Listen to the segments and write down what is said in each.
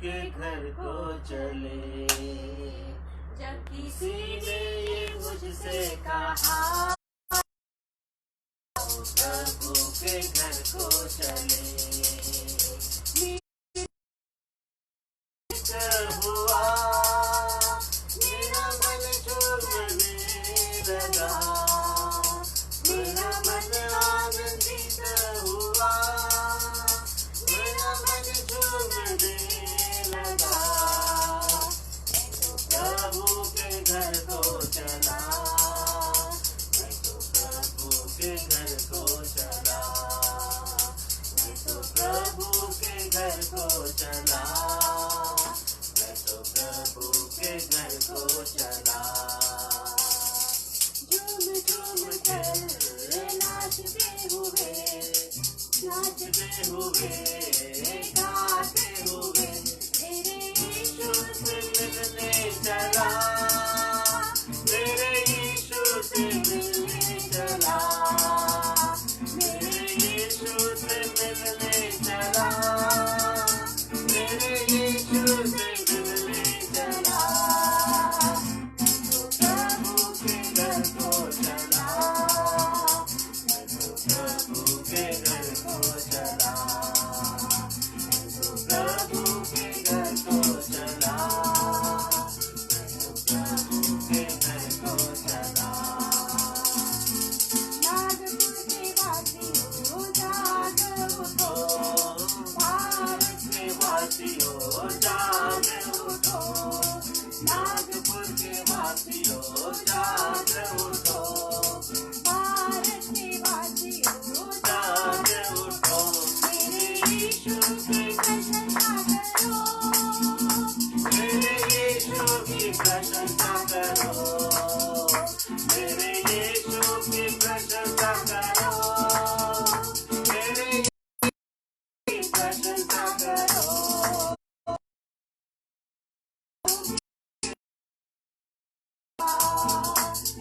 के घर को चले। जब किसी ने ये मुझसे कहा प्रभु के घर को चले, हुआ मेरा मन झूमने लगा, मेरा मन आनंदित हुआ, मेरा मन झूमने लगा। मैं तो प्रभु के घर को चला, मैं तो प्रभु के घर को चला, मैं तो प्रभु के घर को चला, मैं तो प्रभु के घर को चला। झूम झूम कर नाचते हुए, नाचते हुए, गाते हुए मेरे यीशु से मिलने चला, मेरे यीशु से मिलने चला, मेरे यीशु से मिलने चला, मेरे यीशु से मिलने चला। मैं तो प्रभु के घर को चला, मैं तो प्रभु के घर को चला, मैं तो प्रभु के घर को चला, मैं तो प्रभु के घर को चला। नागपुर के वासियों जाग उठो, भारत के वासियों जाग उठो, नागपुर के वासियों जाग उठो, भारत के वासियों जाग उठो, मेरे यीशु की प्रशंसा करो, मेरे यीशु की प्रशंसा करो, मेरे यीशु की प्रशंसा करो, मेरे की प्रशंसा करो।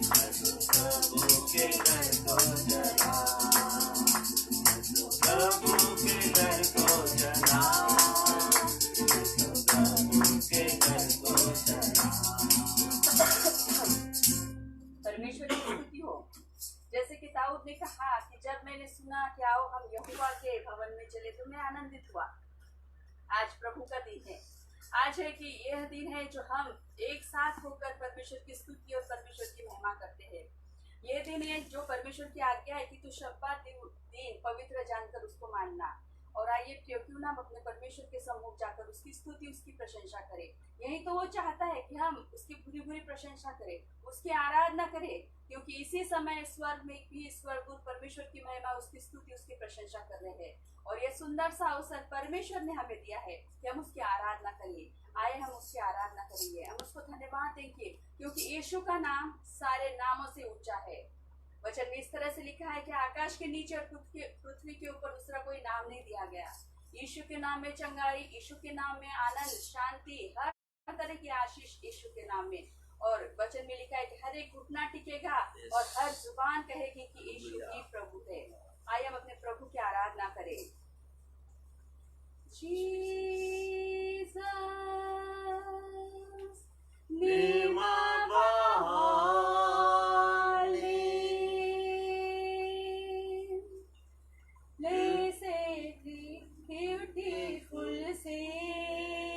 मैं तो प्रभु के घर को चला, मैं तो प्रभु के घर को चला, मैं तो प्रभु के घर को चला। परमेश्वर की स्तुति हो। जैसे कि दाऊद ने कहा कि जब मैंने सुना कि आओ हम यहोवा के भवन में चले तो मैं आनंदित हुआ। आज प्रभु का दिन है। आज है कि यह दिन है जो हम एक साथ होकर परमेश्वर की स्तुति और परमेश्वर की महिमा करते हैं। यह दिन है जो परमेश्वर की आज्ञा है कि तू शब्बात दिन पवित्र जानकर उसको मानना। और आइए क्यों ना हम अपने परमेश्वर के सम्मुख जाकर उसकी स्तुति उसकी प्रशंसा करें। यही तो वो चाहता है कि हम उसकी पूरी पूरी प्रशंसा करें, उसकी आराधना करें, क्योंकि इसी समय स्वर्ग में भी स्वर्गदूत परमेश्वर की महिमा उसकी स्तुति उसकी प्रशंसा कर रहे हैं। और यह सुंदर सा अवसर परमेश्वर ने हमें दिया है कि हम उसकी आराधना करिए। आए हम उसकी आराधना करेंगे, हम उसको धन्यवाद देंगे, क्योंकि यीशु का नाम सारे नामों से ऊंचा है। वचन में इस तरह से लिखा है कि आकाश के नीचे और पृथ्वी के ऊपर दूसरा कोई नाम नहीं दिया गया। यीशु के नाम में चंगाई, यीशु के नाम में आनंद, शांति, हर तरह की आशीष यीशु के नाम में। और वचन में लिखा है कि हर एक घुटना टिकेगा और हर जुबान कहेगी कि यीशु ही प्रभु है। आइए हम अपने प्रभु की आराधना करें। Jesus beautiful Savior,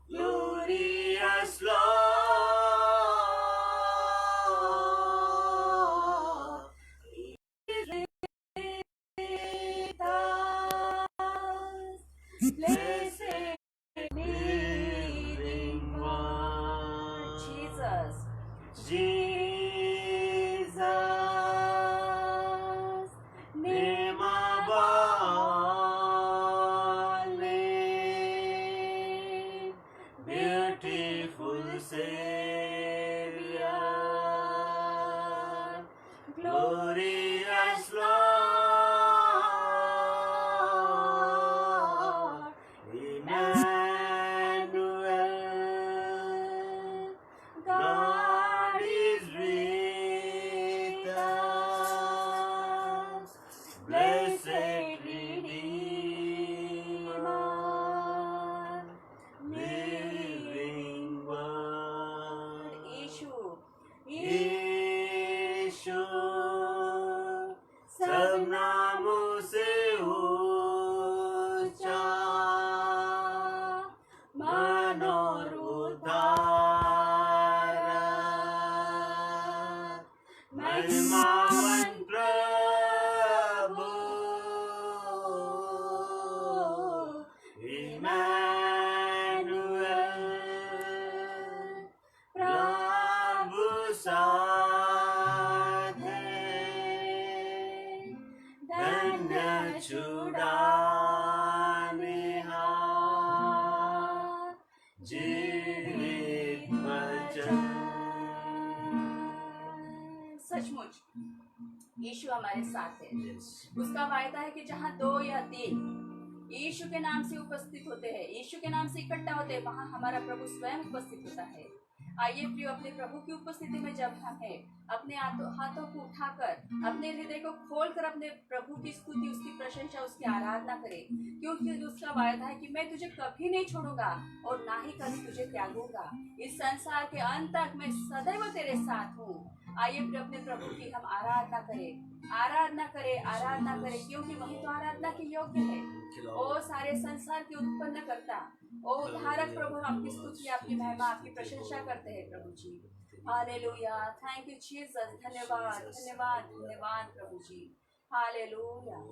glorious Lord, blessed living one, Jesus, name above name, beautiful Savior, glorious Lord, हमारे साथ है। उसका वायदा है कि जहाँ 2 या 3 यीशु के नाम से उपस्थित होते हैं, यीशु के नाम से इकट्ठा होते हैं, वहाँ हमारा प्रभु स्वयं उपस्थित होता है। आइए प्रियो, अपने प्रभु की उपस्थिति में जब हम हैं, अपने हाथों को उठाकर, अपने हृदय को खोलकर अपने प्रभु की स्तुति, उसकी प्रशंसा, उसकी आराधना करें, क्योंकि उसका वायदा है कि मैं तुझे कभी नहीं छोड़ूंगा और ना ही कभी तुझे त्यागूंगा। इस संसार के अंत तक मैं सदैव तेरे साथ हूँ। आइए अपने प्रभु की हम आराधना करें, आराधना करें, आराधना करें, क्योंकि वही तो आराधना के योग्य है। ओ सारे संसार के उत्पन्न करता, ओ उद्धारक प्रभु, हम आपकी स्तुति, आपकी महिमा, आपकी प्रशंसा करते हैं प्रभु जी। हालेलुया, थैंक यू जीसस, धन्यवाद धन्यवाद धन्यवाद प्रभु जी। Hallelujah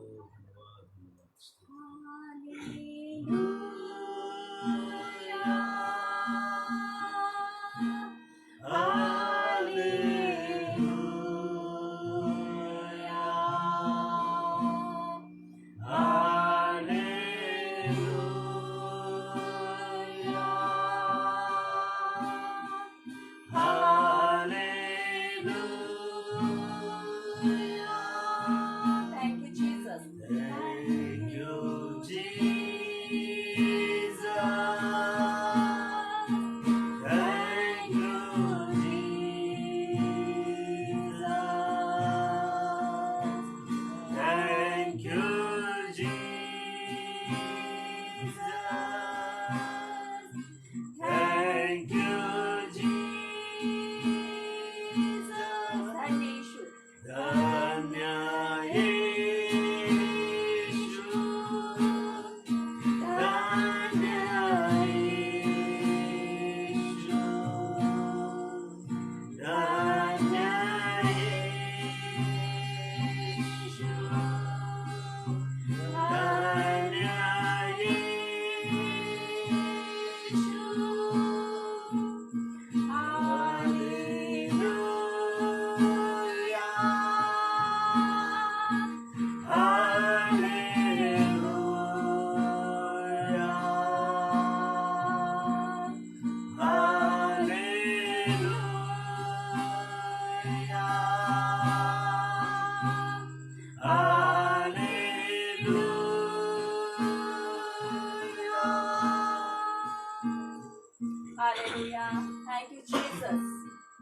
hallelujah, thank you Jesus.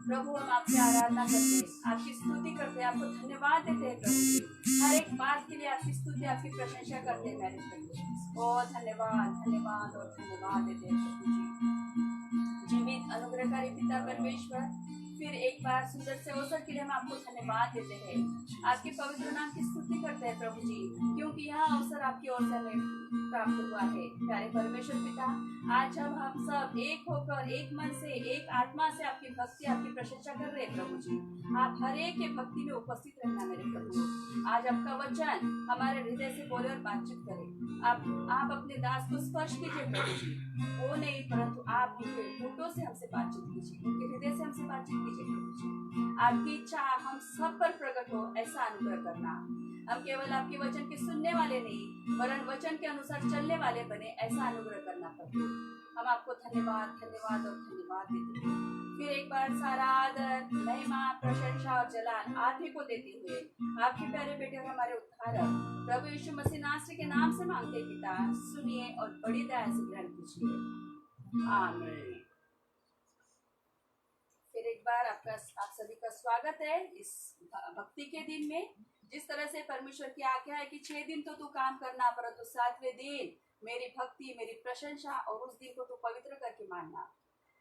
प्रभु, हम आपकी आराधना करते हैं, आपकी स्तुति करते हैं, आपको धन्यवाद देते हैं प्रभु जी। हर एक बात के लिए आपकी स्तुति, आपकी प्रशंसा करते हैं मेरे प्रभु। ओ धन्यवाद धन्यवाद और धन्यवाद देते हैं प्रभु जी। जीवित अनुग्रहकारी पिता परमेश्वर, फिर एक बार सुंदर से अवसर के लिए हम आपको धन्यवाद देते हैं, आपके पवित्र नाम की स्तुति करते हैं प्रभु जी, क्योंकि यह अवसर आपकी ओर से हमें प्राप्त हुआ है। प्यारे परमेश्वर पिता, आज जब हम सब एक होकर, एक मन से, एक आत्मा से आपकी भक्ति, आपकी प्रशंसा कर रहे हैं प्रभु जी, आप हर एक के भक्ति में उपस्थित रहना मेरे प्रभु। आज आपका वचन हमारे हृदय से बोले और बातचीत करे। आप अपने दास को स्पर्श कीजिए प्रभु जी, वो नहीं परंतु आप उनके होठों से हमसे बातचीत कीजिए, उनके हृदय से हमसे बातचीत कीजिए प्रभु जी। आपकी इच्छा हम सब पर प्रकट हो, ऐसा अनुग्रह करना। हम केवल आपके वचन के सुनने वाले नहीं, वरन वचन के अनुसार चलने वाले बने, ऐसा अनुग्रह करना प्रभु। हम आपको धन्यवाद धन्यवाद और धन्यवाद देते हैं। फिर एक बार सारा आदर, महिमा, प्रशंसा और जलाल आप ही को देते हुए आपके प्यारे बेटे और हमारे उद्धारक प्रभु यीशु मसीह नासरी के नाम से मांगते पिता, सुनिए और बड़ी दया से ग्रहण कीजिए, आमीन। फिर एक बार आप सभी का स्वागत है इस भक्ति के दिन में। जिस तरह से परमेश्वर की आज्ञा है कि 6 दिन तो तू काम करना, परंतु 7वें दिन मेरी भक्ति, मेरी प्रशंसा और उस दिन को तू पवित्र करके मानना।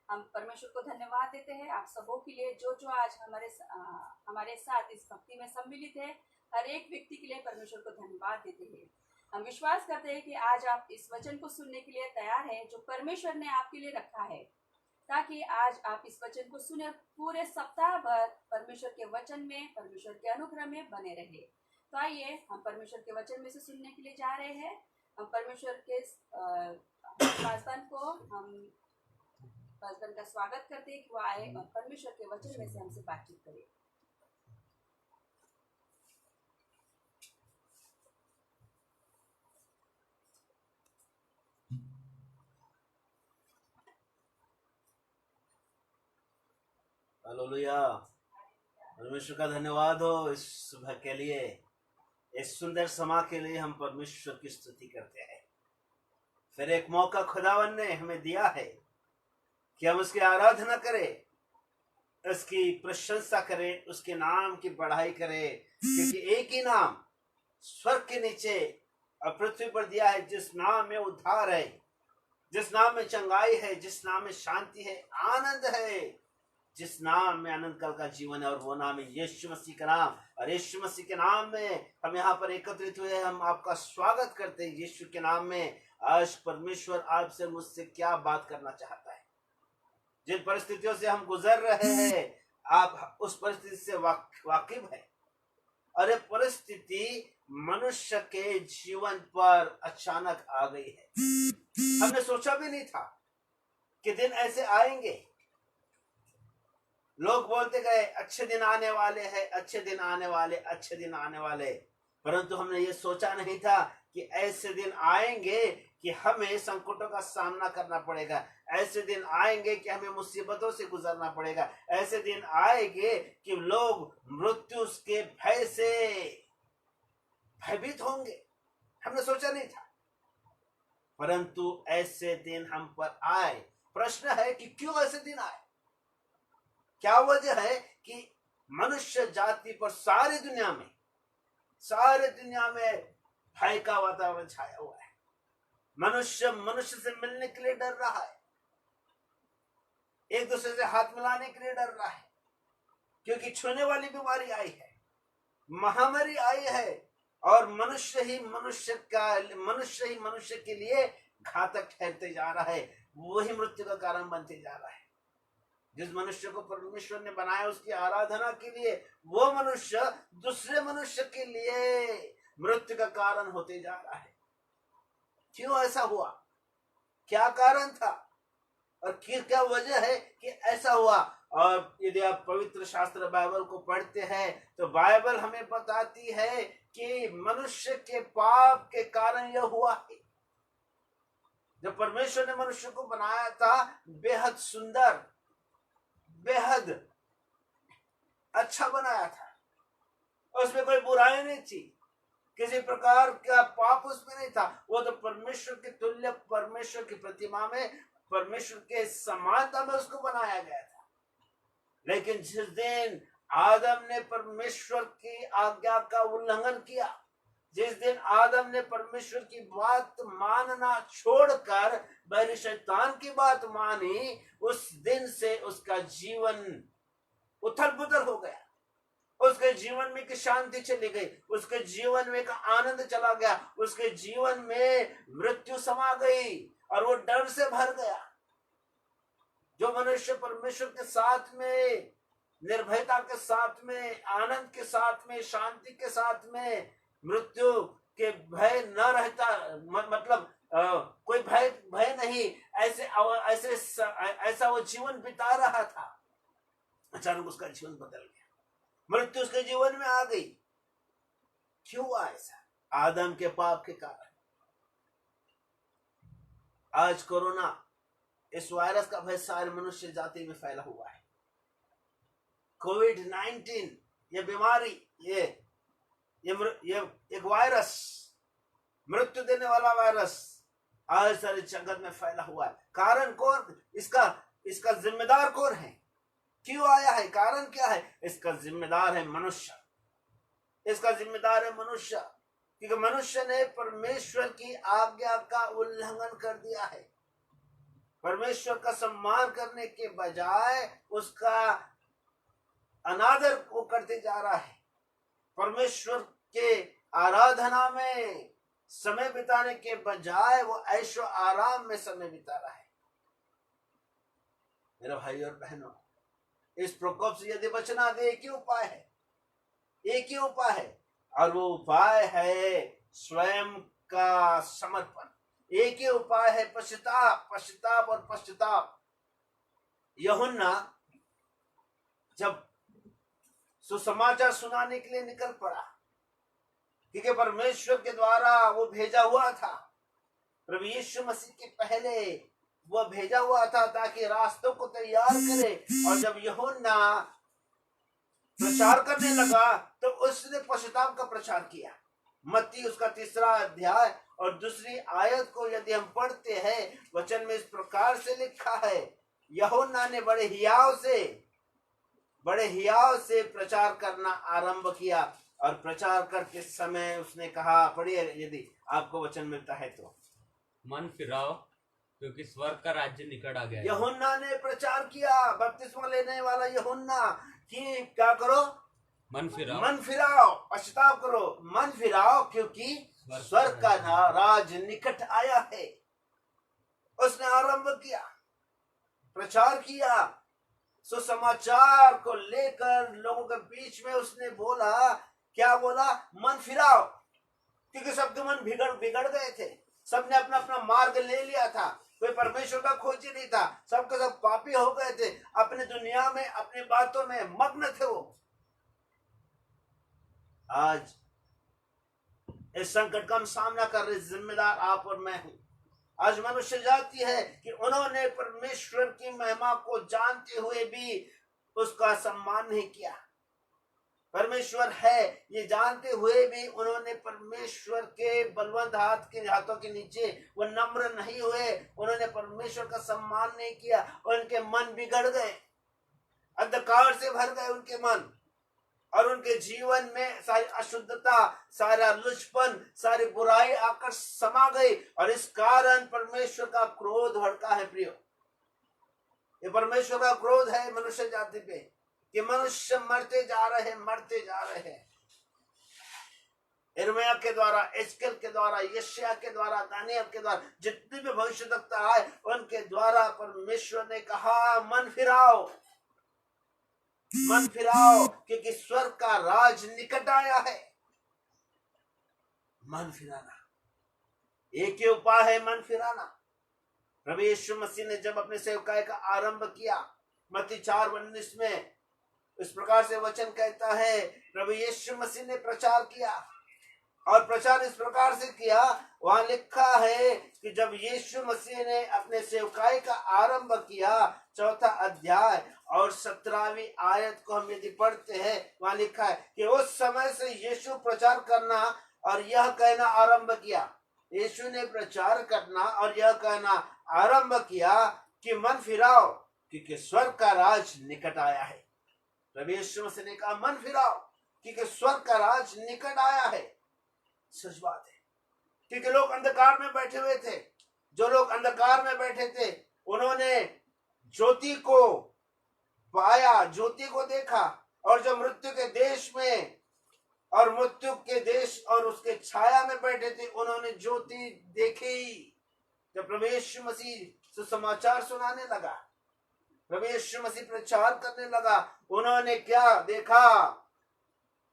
हम परमेश्वर को धन्यवाद देते हैं आप सबों के लिए जो आज हमारे साथ इस भक्ति में सम्मिलित है। हर एक व्यक्ति के लिए परमेश्वर को धन्यवाद देते हैं। हम विश्वास करते हैं कि आज आप इस वचन को सुनने के लिए तैयार हैं जो परमेश्वर ने आपके लिए रखा है, ताकि आज आप इस वचन को सुने, पूरे सप्ताह भर परमेश्वर के वचन में, परमेश्वर के अनुग्रह में बने रहे। तो आइए हम परमेश्वर के वचन में से सुनने के लिए जा रहे हैं। हम परमेश्वर के पासवान को हम पासवान का स्वागत करते हैं कि वो आए और परमेश्वर के वचन में से हमसे बातचीत करें। हालेलुया, परमेश्वर का धन्यवाद हो इस सुबह के लिए। इस सुंदर समा के लिए हम परमेश्वर की स्तुति करते हैं। फिर एक मौका खुदावन ने हमें दिया है कि हम उसकी आराधना करें, उसकी प्रशंसा करें, उसके नाम की बढ़ाई करें, क्योंकि एक ही नाम स्वर्ग के नीचे और पृथ्वी पर दिया है, जिस नाम में उद्धार है, जिस नाम में चंगाई है, जिस नाम में शांति है, आनंद है, जिस नाम में अनंत काल का जीवन है, और वो नाम है यीशु मसीह का नाम। और यीशु मसीह के नाम में हम यहाँ पर एकत्रित हुए हैं। हम आपका स्वागत करते हैं यीशु के नाम में। आज परमेश्वर आपसे मुझसे क्या बात करना चाहता है। जिन परिस्थितियों से हम गुजर रहे हैं, आप उस परिस्थिति से वाकिफ है, और ये परिस्थिति मनुष्य के जीवन पर अचानक आ गई है। हमने सोचा भी नहीं था कि दिन ऐसे आएंगे। लोग बोलते गए अच्छे दिन आने वाले हैं, अच्छे दिन आने वाले, अच्छे दिन आने वाले, परंतु हमने ये सोचा नहीं था कि ऐसे दिन आएंगे कि हमें संकटों का सामना करना पड़ेगा। ऐसे दिन आएंगे कि हमें मुसीबतों से गुजरना पड़ेगा। ऐसे दिन आएंगे कि लोग मृत्यु के भय से भयभीत होंगे। हमने सोचा नहीं था, परंतु ऐसे दिन हम पर आए। प्रश्न है कि क्यों ऐसे दिन आए? क्या वजह है कि मनुष्य जाति पर सारी दुनिया में भय का वातावरण छाया हुआ है। मनुष्य से मिलने के लिए डर रहा है, एक दूसरे से हाथ मिलाने के लिए डर रहा है, क्योंकि छूने वाली बीमारी आई है, महामारी आई है, और मनुष्य ही मनुष्य के लिए घातक ठहरते जा रहा है। वही मृत्यु का कारण बनते जा रहा है। जिस मनुष्य को परमेश्वर ने बनाया उसकी आराधना के लिए, वो मनुष्य दूसरे मनुष्य के लिए मृत्यु का कारण होते जा रहा है। क्यों ऐसा हुआ? क्या कारण था और क्या वजह है कि ऐसा हुआ? और यदि आप पवित्र शास्त्र बाइबल को पढ़ते हैं तो बाइबल हमें बताती है कि मनुष्य के पाप के कारण यह हुआ है। जब परमेश्वर ने मनुष्य को बनाया था, बेहद सुंदर, बेहद अच्छा बनाया था। उसमें कोई बुराई नहीं थी, किसी प्रकार का पाप उसमें नहीं था। वो तो परमेश्वर के तुल्य, परमेश्वर की प्रतिमा में, परमेश्वर के समानता में उसको बनाया गया था। लेकिन जिस दिन आदम ने परमेश्वर की आज्ञा का उल्लंघन किया, जिस दिन आदम ने परमेश्वर की बात मानना छोड़कर बैरी शैतान की बात मानी, उस दिन से उसका जीवन उथल पुथल हो गया। उसके जीवन में की शांति चली गई, उसके जीवन में का आनंद चला गया, उसके जीवन में मृत्यु समा गई और वो डर से भर गया। जो मनुष्य परमेश्वर के साथ में, निर्भयता के साथ में, आनंद के साथ में, शांति के साथ में, मृत्यु के भय न रहता, मतलब कोई भय नहीं, ऐसा वो जीवन बिता रहा था, अचानक उसका जीवन बदल गया। मृत्यु उसके जीवन में आ गई। क्यों हुआ ऐसा? आदम के पाप के कारण। आज कोरोना, इस वायरस का भय सारे मनुष्य जाति में फैला हुआ है। कोविड-19 ये बीमारी, ये एक वायरस, मृत्यु देने वाला वायरस आज सारे जगत में फैला हुआ है। कारण कौन? इसका जिम्मेदार कौन है? क्यों आया है? कारण क्या है? इसका जिम्मेदार है मनुष्य। इसका जिम्मेदार है मनुष्य, क्योंकि मनुष्य ने परमेश्वर की आज्ञा का उल्लंघन कर दिया है। परमेश्वर का सम्मान करने के बजाय उसका अनादर वो करते जा रहा है। परमेश्वर के आराधना में समय बिताने के बजाय वो ऐशो आराम में समय बिता रहा है। मेरे भाई और बहनों, इस प्रकोप से यदि बचना दे, एक ही उपाय है, एक ही उपाय है, और वो उपाय है स्वयं का समर्पण। एक ही उपाय है पश्चाताप, पश्चाताप और पश्चाताप। यूहन्ना जब सुसमाचार सुनाने के लिए निकल पड़ा, क्योंकि परमेश्वर के द्वारा वो भेजा हुआ था, प्रभु यीशु मसीह के पहले वो भेजा हुआ था ताकि रास्तों को तैयार करे। और जब यूहन्ना प्रचार करने लगा तो उसने पश्चाताप का प्रचार किया। मत्ती उसका 3 अध्याय और 2 आयत को यदि हम पढ़ते हैं, वचन में इस प्रकार से लिखा है, यूहन्ना ने बड़े हियाव से प्रचार करना आरंभ किया और प्रचार करते समय उसने कहा, पढ़िए यदि आपको वचन मिलता है तो, मन फिराओ क्योंकि स्वर्ग का राज्य निकट आ गया है। यूहन्ना ने प्रचार किया, बपतिस्मा लेने वाला यूहन्ना, कि क्या करो, मन फिराओ, मन फिराओ, पछताव करो, मन फिराओ क्योंकि स्वर्ग का राज निकट आया है। उसने आरंभ किया, प्रचार किया, सुसमाचार को लेकर लोगों के बीच में उसने बोला, क्या बोला, मन फिराओ, क्योंकि सबके मन बिगड़ गए थे। सबने अपना अपना मार्ग ले लिया था, कोई परमेश्वर का खोजी नहीं था, सबके सब पापी हो गए थे, अपने दुनिया में अपनी बातों में मग्न थे वो। आज इस संकट का हम सामना कर रहे, जिम्मेदार आप और मैं हूं। आज मनुष्य जाति है कि उन्होंने परमेश्वर की महिमा को जानते हुए भी उसका सम्मान नहीं किया। परमेश्वर है ये जानते हुए भी उन्होंने परमेश्वर के बलवंत हाथों के नीचे वो नम्र नहीं हुए, उन्होंने परमेश्वर का सम्मान नहीं किया, उनके मन बिगड़ गए, अंधकार से भर गए उनके मन, और उनके जीवन में सारी अशुद्धता, सारा लुचपन, सारी बुराई आकर समा गई, और इस कारण परमेश्वर का क्रोध भड़का है। प्रियो, ये परमेश्वर का क्रोध है मनुष्य जाति पे कि मनुष्य मरते जा रहे हैं। यिर्मयाह के द्वारा, एस्केल के द्वारा, यशायाह के द्वारा, दानियल के द्वारा, जितने भी भविष्यद्वक्ता आए उनके द्वारा परमेश्वर ने कहा, मन फिराओ क्योंकि स्वर्ग का राज निकट आया है। मन फिराना, एक ही उपाय है, मन फिराना। प्रभु यीशु मसीह ने जब अपने सेवकाई का आरंभ किया, मत्ती 4:19 में इस प्रकार से वचन कहता है, प्रभु यीशु मसीह ने प्रचार किया, और प्रचार इस प्रकार से किया, वहां लिखा है कि जब यीशु मसीह ने अपने सेवकाई का आरंभ किया, 4 अध्याय और 17वीं आयत को हम यदि पढ़ते हैं, वहां लिखा है कि उस समय से यीशु प्रचार करना और यह कहना आरंभ किया। यीशु ने प्रचार करना और यह कहना आरंभ किया कि मन फिराओ क्योंकि स्वर्ग का राज निकट आया है। प्रभु यीशु मसीह ने कहा, मन फिराओ क्योंकि स्वर्ग का राज निकट आया है। सच बात है, क्योंकि लोग अंधकार में बैठे हुए थे। जो लोग अंधकार में बैठे थे उन्होंने ज्योति को पाया, ज्योति को देखा, और जो मृत्यु के देश में और मृत्यु के देश और उसके छाया में बैठे थे उन्होंने ज्योति देखी। जब प्रभु यीशु मसीह सुसमाचार सुनाने लगा, प्रभु यीशु मसीह प्रचार करने लगा, उन्होंने क्या देखा?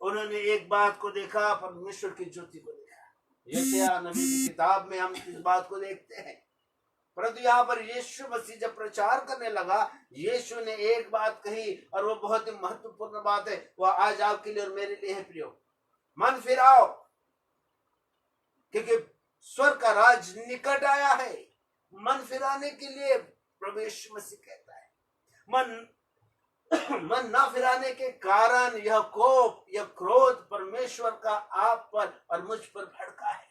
उन्होंने एक बात को देखा, परमेश्वर की ज्योति को देखा। यशायाह नबी की किताब में हम इस बात को देखते हैं। परंतु यहाँ पर यीशु मसीह जब प्रचार करने लगा, यीशु ने एक बात कही, और वो बहुत ही महत्वपूर्ण बात है, वह आज आपके लिए और मेरे लिए है। प्रियो, मन फिराओ क्योंकि स्वर्ग का राज निकट आया है। मन फिराने के लिए प्रभु यीशु मसीह कहता है, मन ना फिराने के कारण यह कोप, यह क्रोध परमेश्वर का आप पर और मुझ पर भड़का है।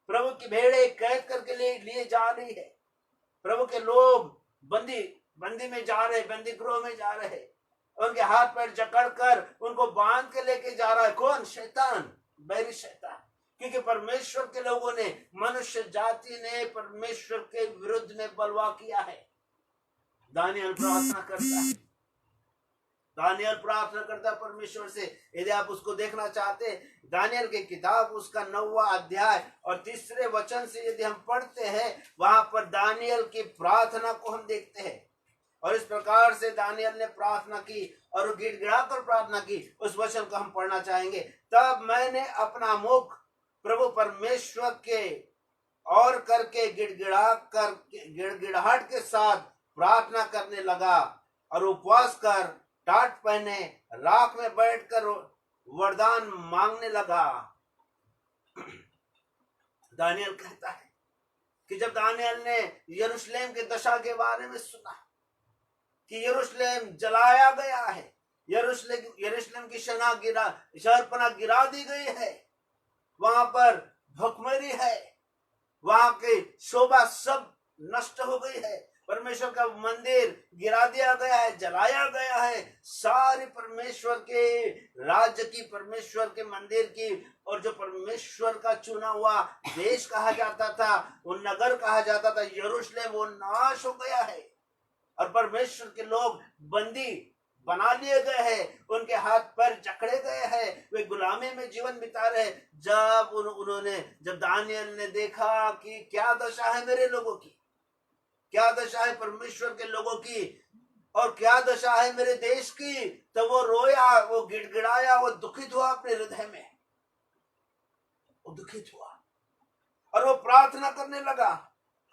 प्रभु की भेड़े कैद करके लिए जा रही है। प्रभु के लोग बंदी में जा रहे, बंदी गृह में जा रहे, उनके हाथ पैर जकड़कर उनको बांध के लेके जा रहा है। कौन? शैतान, बैरी शैतान। क्योंकि परमेश्वर के लोगों ने, मनुष्य जाति ने परमेश्वर के विरुद्ध में बलवा किया है। दानियल प्रार्थना करता है, दानियल प्रार्थना करता है परमेश्वर से। यदि आप उसको देखना चाहते हैं, दानियल की किताब उसका 9वां अध्याय और 3 वचन से यदि हम पढ़ते हैं, वहां पर दानियल की प्रार्थना को हम देखते हैं। और इस प्रकार से दानियल ने प्रार्थना की और गिड़गिड़ा कर प्रार्थना की। उस वचन को हम पढ़ना चाहेंगे। तब मैंने अपना मुख प्रभु परमेश्वर के और करके गिड़गिड़ाहट के साथ प्रार्थना करने लगा, और उपवास कर टाट पहने राख में बैठकर वरदान मांगने लगा। दानियल कहता है कि जब दानियल ने यरूशलेम की दशा के बारे में सुना कि यरूशलेम जलाया गया है, यरूशलेम की शहरपनाह गिरा दी गई है, वहां पर भुखमरी है, वहां की शोभा सब नष्ट हो गई है। परमेश्वर का मंदिर गिरा दिया गया है, जलाया गया है। सारे परमेश्वर के राज्य की, परमेश्वर के मंदिर की, और जो परमेश्वर का चुना हुआ देश कहा जाता था, वो नगर कहा जाता था यरूशलेम, वो नाश हो गया है। और परमेश्वर के लोग बंदी बना लिए गए हैं, उनके हाथ पैर जकड़े गए हैं, वे गुलामी में जीवन बिता रहे। जब दानियल ने देखा कि क्या दशा है मेरे लोगों की, क्या दशा है परमेश्वर के लोगों की, और क्या दशा है मेरे देश की, तो वो रोया, वो गिड़गिड़ाया, वो दुखित हुआ अपने हृदय में, वो दुखित हुआ और वो प्रार्थना करने लगा,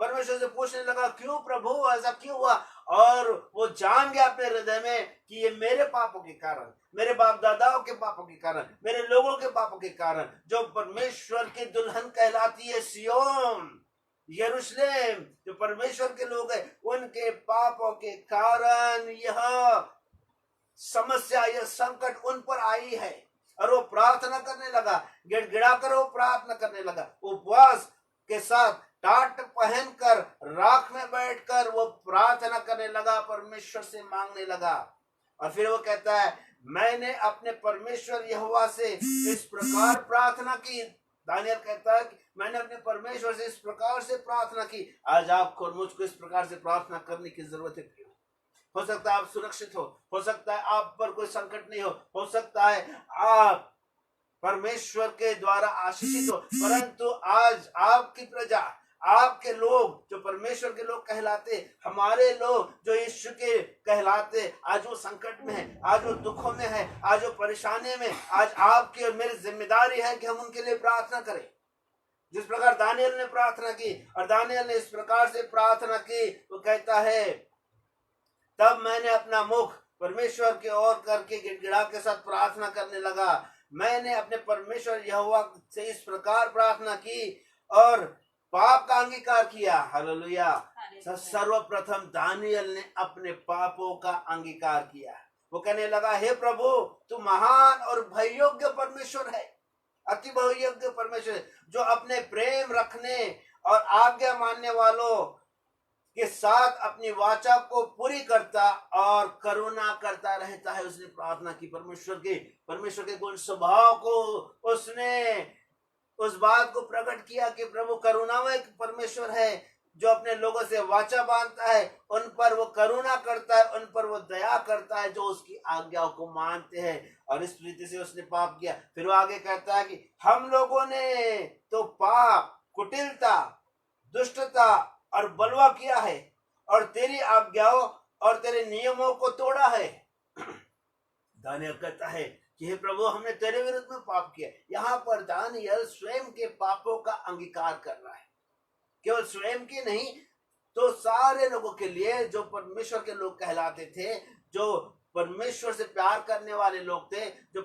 परमेश्वर से पूछने लगा, क्यों प्रभु ऐसा क्यों हुआ? और वो जान गया अपने हृदय में कि ये मेरे पापों के कारण, मेरे बाप दादाओं के पापों के कारण, मेरे लोगों के पापों के कारण, जो परमेश्वर की दुल्हन कहलाती है सियोन, यरूशलेम, जो परमेश्वर के लोग हैं, उनके पापों के कारण यह समस्या, यह संकट उन पर आई है। और वो प्रार्थना करने लगा, गिड़गिड़ा कर वो प्रार्थना करने लगा, उपवास के साथ टाट पहनकर राख में बैठकर वो प्रार्थना करने लगा, परमेश्वर से मांगने लगा। और फिर वो कहता है, मैंने अपने परमेश्वर यहोवा से इस प्रकार प्रार्थना की। दानियल कहता है कि मैंने अपने परमेश्वर से इस प्रकार से प्रार्थना की। आज आपको और मुझको इस प्रकार से प्रार्थना करने की जरूरत है। हो सकता है आप सुरक्षित हो सकता है आप पर कोई संकट नहीं हो सकता है आप परमेश्वर के द्वारा आशीषित हो, परंतु आज आपकी प्रजा, आपके लोग जो परमेश्वर के लोग कहलाते, हमारे लोग जो यीशु के कहलाते, आज वो संकट में है, आज वो दुखों में है, आज वो परेशानी में। आज आपकी और मेरी जिम्मेदारी है कि हम उनके लिए प्रार्थना करें, जिस प्रकार दानियल ने प्रार्थना की। और दानियल ने इस प्रकार से प्रार्थना की, वो कहता है, तब मैंने अपना मुख परमेश्वर की ओर करके गिड़गिड़ा के साथ प्रार्थना करने लगा। मैंने अपने परमेश्वर यहोवा से इस प्रकार प्रार्थना की और पाप का अंगीकार किया। हालेलुया। सर्वप्रथम दानियल ने अपने पापों का अंगीकार किया। वो कहने लगा, हे प्रभु, तू महान और भययोग्य परमेश्वर है, अति भययोग्य परमेश्वर, जो अपने प्रेम रखने और आज्ञा मानने वालों के साथ अपनी वाचा को पूरी करता और करुणा करता रहता है। उसने प्रार्थना की, परमेश्वर के गुण स्वभाव को उसने उस बात को प्रकट किया कि प्रभु करुणामय परमेश्वर है, जो अपने लोगों से वाचा बांधता है, उन पर वो करुणा करता है, उन पर वो दया करता है, जो उसकी आज्ञाओं को मानते हैं। और इस रीति से उसने पाप किया। फिर वो आगे कहता है कि हम लोगों ने तो पाप, कुटिलता, दुष्टता और बलवा किया है, और तेरी आज्ञाओं और तेरे नियमों को तोड़ा है। दानियल कहता है कि हे प्रभु, हमने तेरे विरुद्ध में पाप किया। यहाँ पर दानियल स्वयं के पापों का अंगीकार कर रहा है, केवल स्वयं के नहीं तो सारे लोगों के लिए, जो परमेश्वर के लोग कहलाते थे, जो परमेश्वर से प्यार करने वाले लोग थे, जो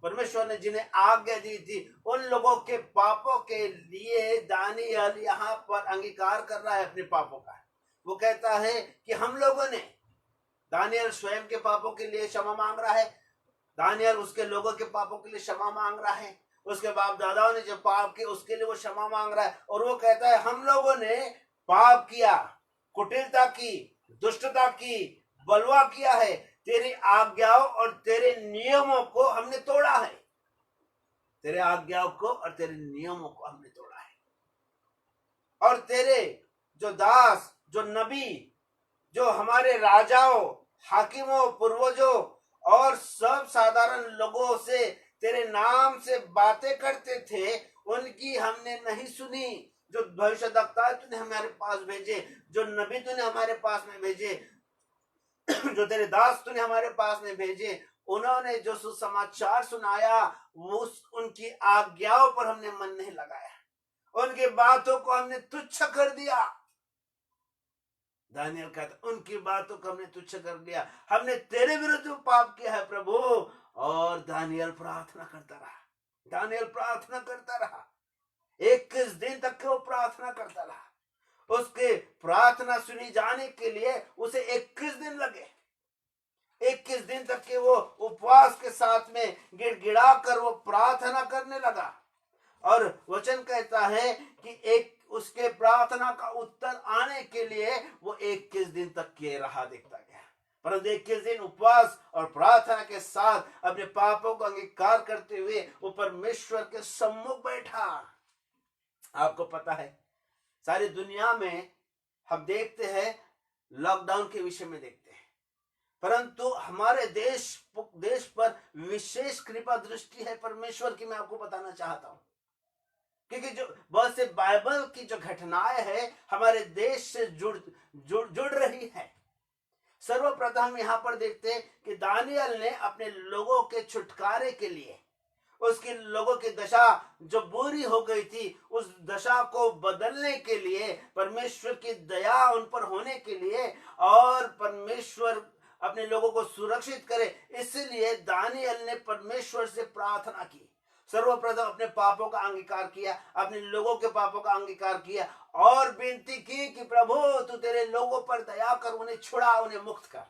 परमेश्वर ने जिन्हें आज्ञा दी थी, उन लोगों के पापों के लिए दानियल यहाँ पर अंगीकार कर रहा है अपने पापों का। वो कहता है कि हम लोगों ने, दानियल स्वयं के पापों के लिए क्षमा मांग रहा है, दानियल उसके लोगों के पापों के लिए क्षमा मांग रहा है, उसके बाप दादाओं ने जो पाप किए उसके लिए वो क्षमा मांग रहा है। और वो कहता है, हम लोगों ने पाप किया, कुटिलता की, दुष्टता की, बलवा किया है, तेरी आज्ञाओं और तेरे नियमों को हमने तोड़ा है। तेरे आज्ञाओं को और तेरे नियमों को हमने तोड़ा है। और तेरे जो दास, जो नबी, जो हमारे राजाओं, हाकिमों, पूर्वजों और सब साधारण लोगों से तेरे नाम से बातें करते थे, उनकी हमने नहीं सुनी। जो भविष्यद्वक्ता तूने हमारे पास भेजे, जो नबी तूने हमारे पास में भेजे, जो तेरे दास तूने हमारे पास में भेजे, उन्होंने जो सुसमाचार सुनाया, वो उनकी आज्ञाओं पर हमने मन नहीं लगाया, उनकी बातों को हमने तुच्छ कर दिया। दानियल कहता, उनकी बातों को हमने तुच्छ कर दिया, हमने तेरे विरुद्ध पाप किया है प्रभु। और दानियल प्रार्थना करता रहा, दानियल प्रार्थना करता रहा, 21 दिन तक वो प्रार्थना करता रहा। उसके प्रार्थना सुनी जाने के लिए उसे 21 दिन लगे। 21 दिन तक के वो उपवास के साथ में गिड़गिड़ा कर वो प्रार्थना करने लगा। और वचन कहता है कि एक उसके प्रार्थना का उत्तर आने के लिए वो 21 दिन तक के रहा देखता गया। परंतु 21 दिन उपवास और प्रार्थना के साथ अपने पापों का अंगीकार करते हुए वो परमेश्वर के सम्मुख बैठा। आपको पता है सारी दुनिया में हम देखते हैं लॉकडाउन के विषय में देखते हैं, परंतु हमारे देश पर विशेष कृपा दृष्टि है परमेश्वर की। मैं आपको बताना चाहता हूं क्योंकि जो बहुत से बाइबल की जो घटनाएं हैं हमारे देश से जुड़ रही है। सर्वप्रथम हम यहाँ पर देखते हैं कि दानियल ने अपने लोगों के छुटकारे के लिए, उसके लोगों की दशा जो बुरी हो गई थी उस दशा को बदलने के लिए, परमेश्वर की दया उन पर होने के लिए और परमेश्वर अपने लोगों को सुरक्षित करे, इसलिए दानियल ने परमेश्वर से प्रार्थना की। सर्वप्रथम अपने पापों का अंगीकार किया, अपने लोगों के पापों का अंगीकार किया और विनती की कि प्रभु तू तेरे लोगों पर दया कर, उन्हें छुड़ा, उन्हें मुक्त कर,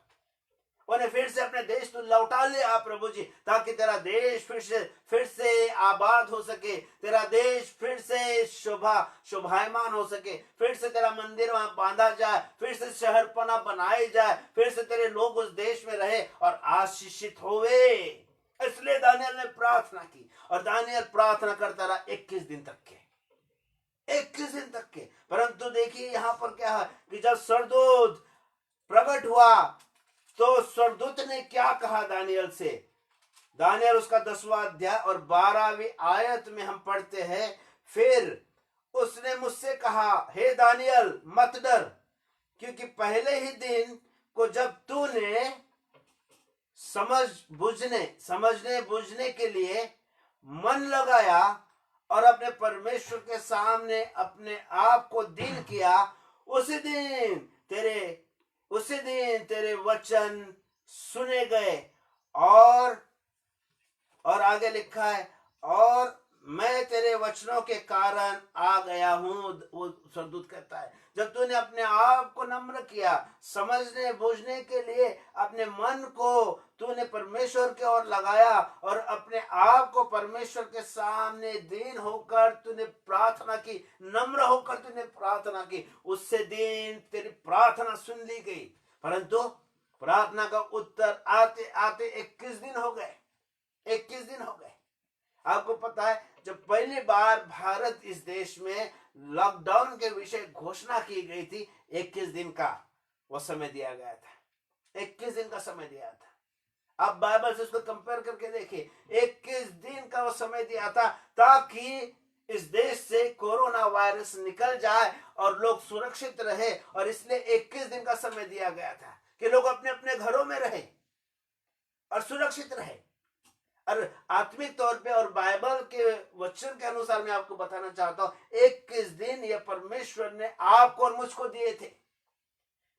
उन्हें फिर से अपने देश तू लौटा ले आ प्रभु जी, ताकि तेरा देश फिर से आबाद हो सके, तेरा देश फिर से शोभायमान हो सके, फिर से तेरा मंदिर वहां बांधा जाए, फिर से शहरपना बनाई जाए, फिर से तेरे लोग उस देश में रहे और आशीषित होवे। इसलिए दानियल ने प्रार्थना की और दानियल प्रार्थना करता रहा 21 दिन तक के, 21 दिन तक के। परंतु देखिए यहाँ पर क्या है कि जब स्वर्गदूत प्रकट हुआ तो स्वर्गदूत ने क्या कहा दानियल से। दानियल उसका 10वां अध्याय और 12वीं आयत में हम पढ़ते हैं, फिर उसने मुझसे कहा, हे दानियल मत डर, क्योंकि पहले ही दिन को जब तूने समझने बूझने के लिए मन लगाया और अपने परमेश्वर के सामने अपने आप को दीन किया, उसी दिन तेरे वचन सुने गए और आगे लिखा है, और मैं तेरे वचनों के कारण आ गया हूं। वो स्वर्गदूत कहता है जब तूने अपने आप को नम्र किया, समझने बूझने के लिए अपने मन को तूने परमेश्वर की ओर लगाया और अपने आप को परमेश्वर के सामने दीन होकर तूने प्रार्थना की, नम्र होकर तूने प्रार्थना की, उससे दिन तेरी प्रार्थना सुन ली गई। परंतु प्रार्थना का उत्तर आते आते 21 दिन हो गए, 21 दिन हो गए। आपको पता है जब पहली बार भारत इस देश में लॉकडाउन के विषय घोषणा की गई थी, 21 दिन का वो समय दिया गया था, 21 दिन का समय दिया था। आप बाइबल से उसको कंपेयर करके देखिए, 21 दिन का वो समय दिया था ताकि इस देश से कोरोना वायरस निकल जाए और लोग सुरक्षित रहे, और इसलिए 21 दिन का समय दिया गया था कि लोग अपने अपने घरों में रहे और सुरक्षित रहे। और आत्मिक तौर पे और बाइबल के वचन के अनुसार मैं आपको बताना चाहता हूं, 21 दिन ये परमेश्वर ने आपको और मुझको दिए थे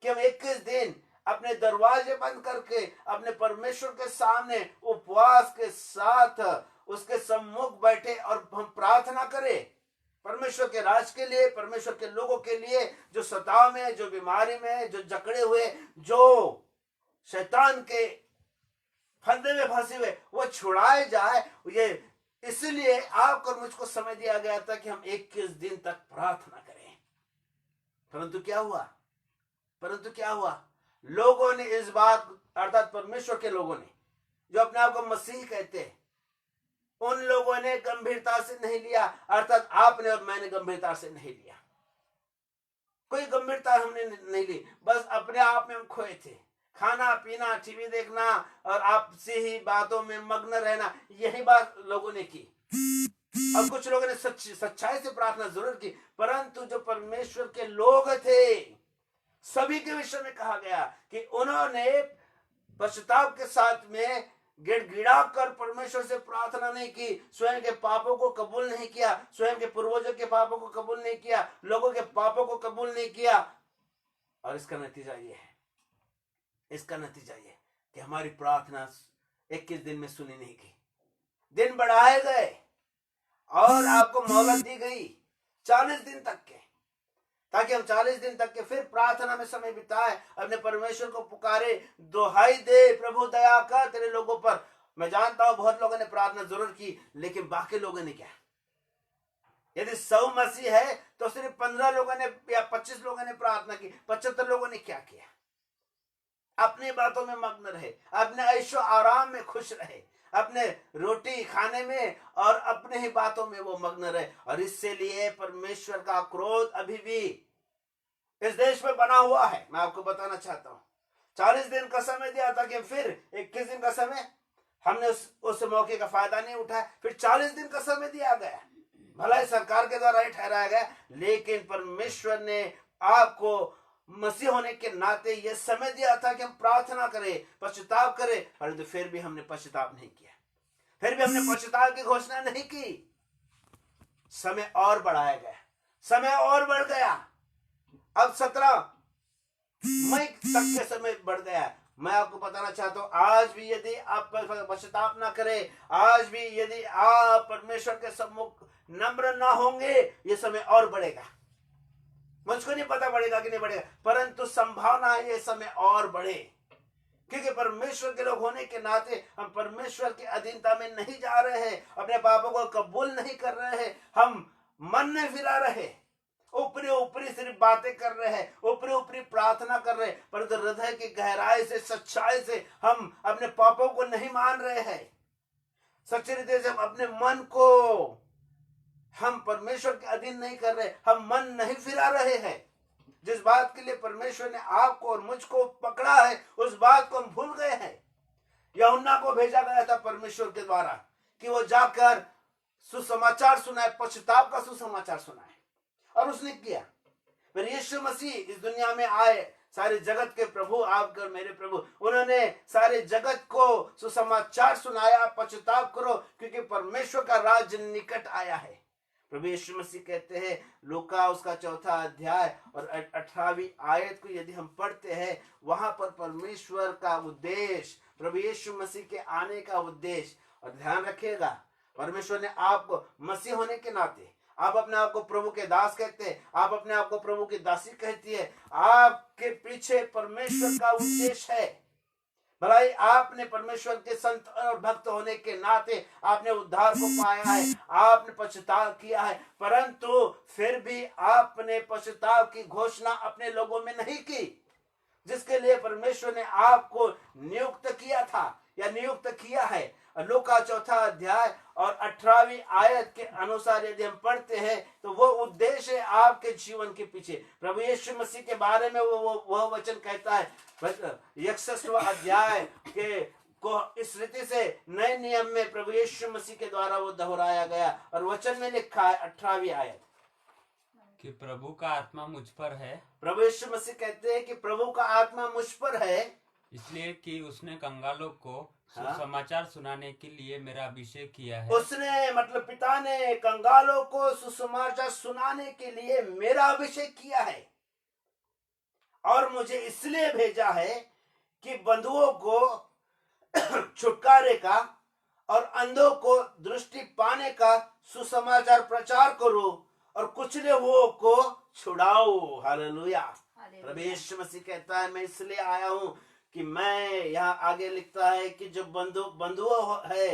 कि हम 21 दिन अपने दरवाजे बंद करके अपने परमेश्वर के सामने उपवास के साथ उसके सम्मुख बैठे और हम प्रार्थना करें परमेश्वर के राज के लिए, परमेश्वर के लोगों के लिए जो सताव में, जो बीमारी में, जो जकड़े हुए, जो शैतान के फंदे में फंसे हुए, वो छुड़ाए जाए। ये इसलिए आपको और मुझको समय दिया गया था कि हम 21 दिन तक प्रार्थना करें। परंतु क्या हुआ? लोगों ने इस बात, अर्थात परमेश्वर के लोगों ने जो अपने आप को मसीह कहते हैं, उन लोगों ने गंभीरता से नहीं लिया, अर्थात आपने और मैंने गंभीरता से नहीं लिया। कोई गंभीरता हमने नहीं ली, बस अपने आप में हम खोए थे। खाना पीना, टीवी देखना और आपसे ही बातों में मग्न रहना, यही बात लोगों ने की। और कुछ लोगों ने सच्चाई से प्रार्थना जरूर की, परंतु जो परमेश्वर के लोग थे सभी के विषय में कहा गया कि उन्होंने पश्चाताप के साथ में गिड़गिड़ा कर परमेश्वर से प्रार्थना नहीं की, स्वयं के पापों को कबूल नहीं किया, स्वयं के पूर्वजों के पापों को कबूल नहीं किया, लोगों के पापों को कबूल नहीं किया। और इसका नतीजा ये कि हमारी प्रार्थना 21 दिन में सुनी नहीं गई। दिन बढ़ाए गए और आपको मोहलत दी गई 40 दिन तक के, ताकि हम 40 दिन तक के फिर प्रार्थना में समय बिताए, अपने परमेश्वर को पुकारे, दुहाई दे, प्रभु दया कर तेरे लोगों पर। मैं जानता हूं बहुत लोगों ने प्रार्थना जरूर की, लेकिन बाकी लोगों ने क्या? यदि 100 मसीह है तो सिर्फ 15 लोगों ने या 25 लोगों ने प्रार्थना की, 75 लोगों ने क्या किया? अपनी बातों में मग्न रहे, अपने ऐशो आराम में खुश रहे, अपने रोटी खाने में और अपने ही बातों में वो मग्न रहे। और इससे लिए परमेश्वर का क्रोध अभी भी इस देश में बना हुआ है। मैं आपको बताना चाहता हूं, 40 दिन का समय दिया था कि फिर 21 दिन का समय, हमने उस मौके का फायदा नहीं उठाया। फिर 40 दिन का समय दिया गया, भला ही सरकार के द्वारा ही ठहराया गया, लेकिन परमेश्वर ने आपको मसीह होने के नाते यह समय दिया था कि हम प्रार्थना करें, पश्चाताप करें, परंतु फिर भी हमने पश्चाताप नहीं किया, फिर भी हमने पश्चाताप की घोषणा नहीं की। समय और बढ़ाया गया, समय और बढ़ गया, अब 17 मई तक के समय बढ़ गया। मैं आपको बताना चाहता हूं, आज भी यदि आप पश्चाताप ना करें, आज भी यदि आप परमेश्वर के सम्मुख नम्र ना होंगे, ये समय और बढ़ेगा। मुझको नहीं पता बढ़ेगा कि नहीं बढ़ेगा, परंतु संभावना है ये समय और बढ़े, क्योंकि परमेश्वर के लोग होने के नाते हम परमेश्वर की अधीनता में नहीं जा रहे हैं, अपने पापों को कबूल नहीं कर रहे हैं, हम मन में फिरा रहे, ऊपरी ऊपरी सिर्फ बातें कर रहे हैं, ऊपरी ऊपरी प्रार्थना कर रहे हैं, परंतु हृदय की गहराई से, सच्चाई से हम अपने पापों को नहीं मान रहे हैं। सच्ची रीति से हम अपने मन को हम परमेश्वर के अधीन नहीं कर रहे, हम मन नहीं फिरा रहे हैं। जिस बात के लिए परमेश्वर ने आपको और मुझको पकड़ा है, उस बात को हम भूल गए हैं। यूहन्ना को भेजा गया था परमेश्वर के द्वारा कि वो जाकर सुसमाचार सुनाए, पश्चाताप का सुसमाचार सुनाए, और उसने किया। फिर यीशु मसीह इस दुनिया में आए, सारे जगत के प्रभु, आपके और मेरे प्रभु, उन्होंने सारे जगत को सुसमाचार सुनाया, पश्चाताप करो क्योंकि परमेश्वर का राज्य निकट आया है। प्रभु यीशु मसीह कहते हैं, लूका उसका 4 अध्याय और 18वीं आयत को यदि हम पढ़ते हैं, वहां पर परमेश्वर का उद्देश्य, प्रभु यीशु मसीह के आने का उद्देश्य, और ध्यान रखिएगा, परमेश्वर ने आपको मसीह होने के नाते, आप अपने आप को प्रभु के दास कहते हैं, आप अपने आप को प्रभु की दासी कहती है, आपके पीछे परमेश्वर का उद्देश्य है। भलाई आपने परमेश्वर के संत और भक्त होने के नाते आपने उद्धार को पाया है, आपने पश्चाताप किया है, परंतु फिर भी आपने पश्चाताप की घोषणा अपने लोगों में नहीं की, जिसके लिए परमेश्वर ने आपको नियुक्त किया था या नियुक्त किया है। लूका 4 अध्याय और 18वीं आयत के अनुसार यदि हम पढ़ते हैं तो वो उद्देश्य है आपके जीवन के पीछे। प्रभु यीशु मसीह के बारे में वह वचन कहता है 61वां अध्याय के को इस रीति से नए नियम में प्रभु यीशु मसीह के द्वारा वो दोहराया गया, और वचन में लिखा है 18वीं आयत कि प्रभु का आत्मा मुझ पर है। प्रभु यीशु मसीह कहते हैं कि प्रभु का आत्मा मुझ पर है, इसलिए कि उसने कंगालों को सुसमाचार सुनाने के लिए मेरा अभिषेक किया है। उसने मतलब पिता ने कंगालों को सुसमाचार सुनाने के लिए मेरा अभिषेक किया है, और मुझे इसलिए भेजा है कि बंधुओं को छुटकारे का और अंधों को दृष्टि पाने का सुसमाचार प्रचार करो, और कुचले हुओं को छुड़ाओ। हालेलुया। प्रभु यीशु मसीह कहता है, मैं इसलिए आया हूं कि मैं, यहाँ आगे लिखता है कि जो बंधुओं है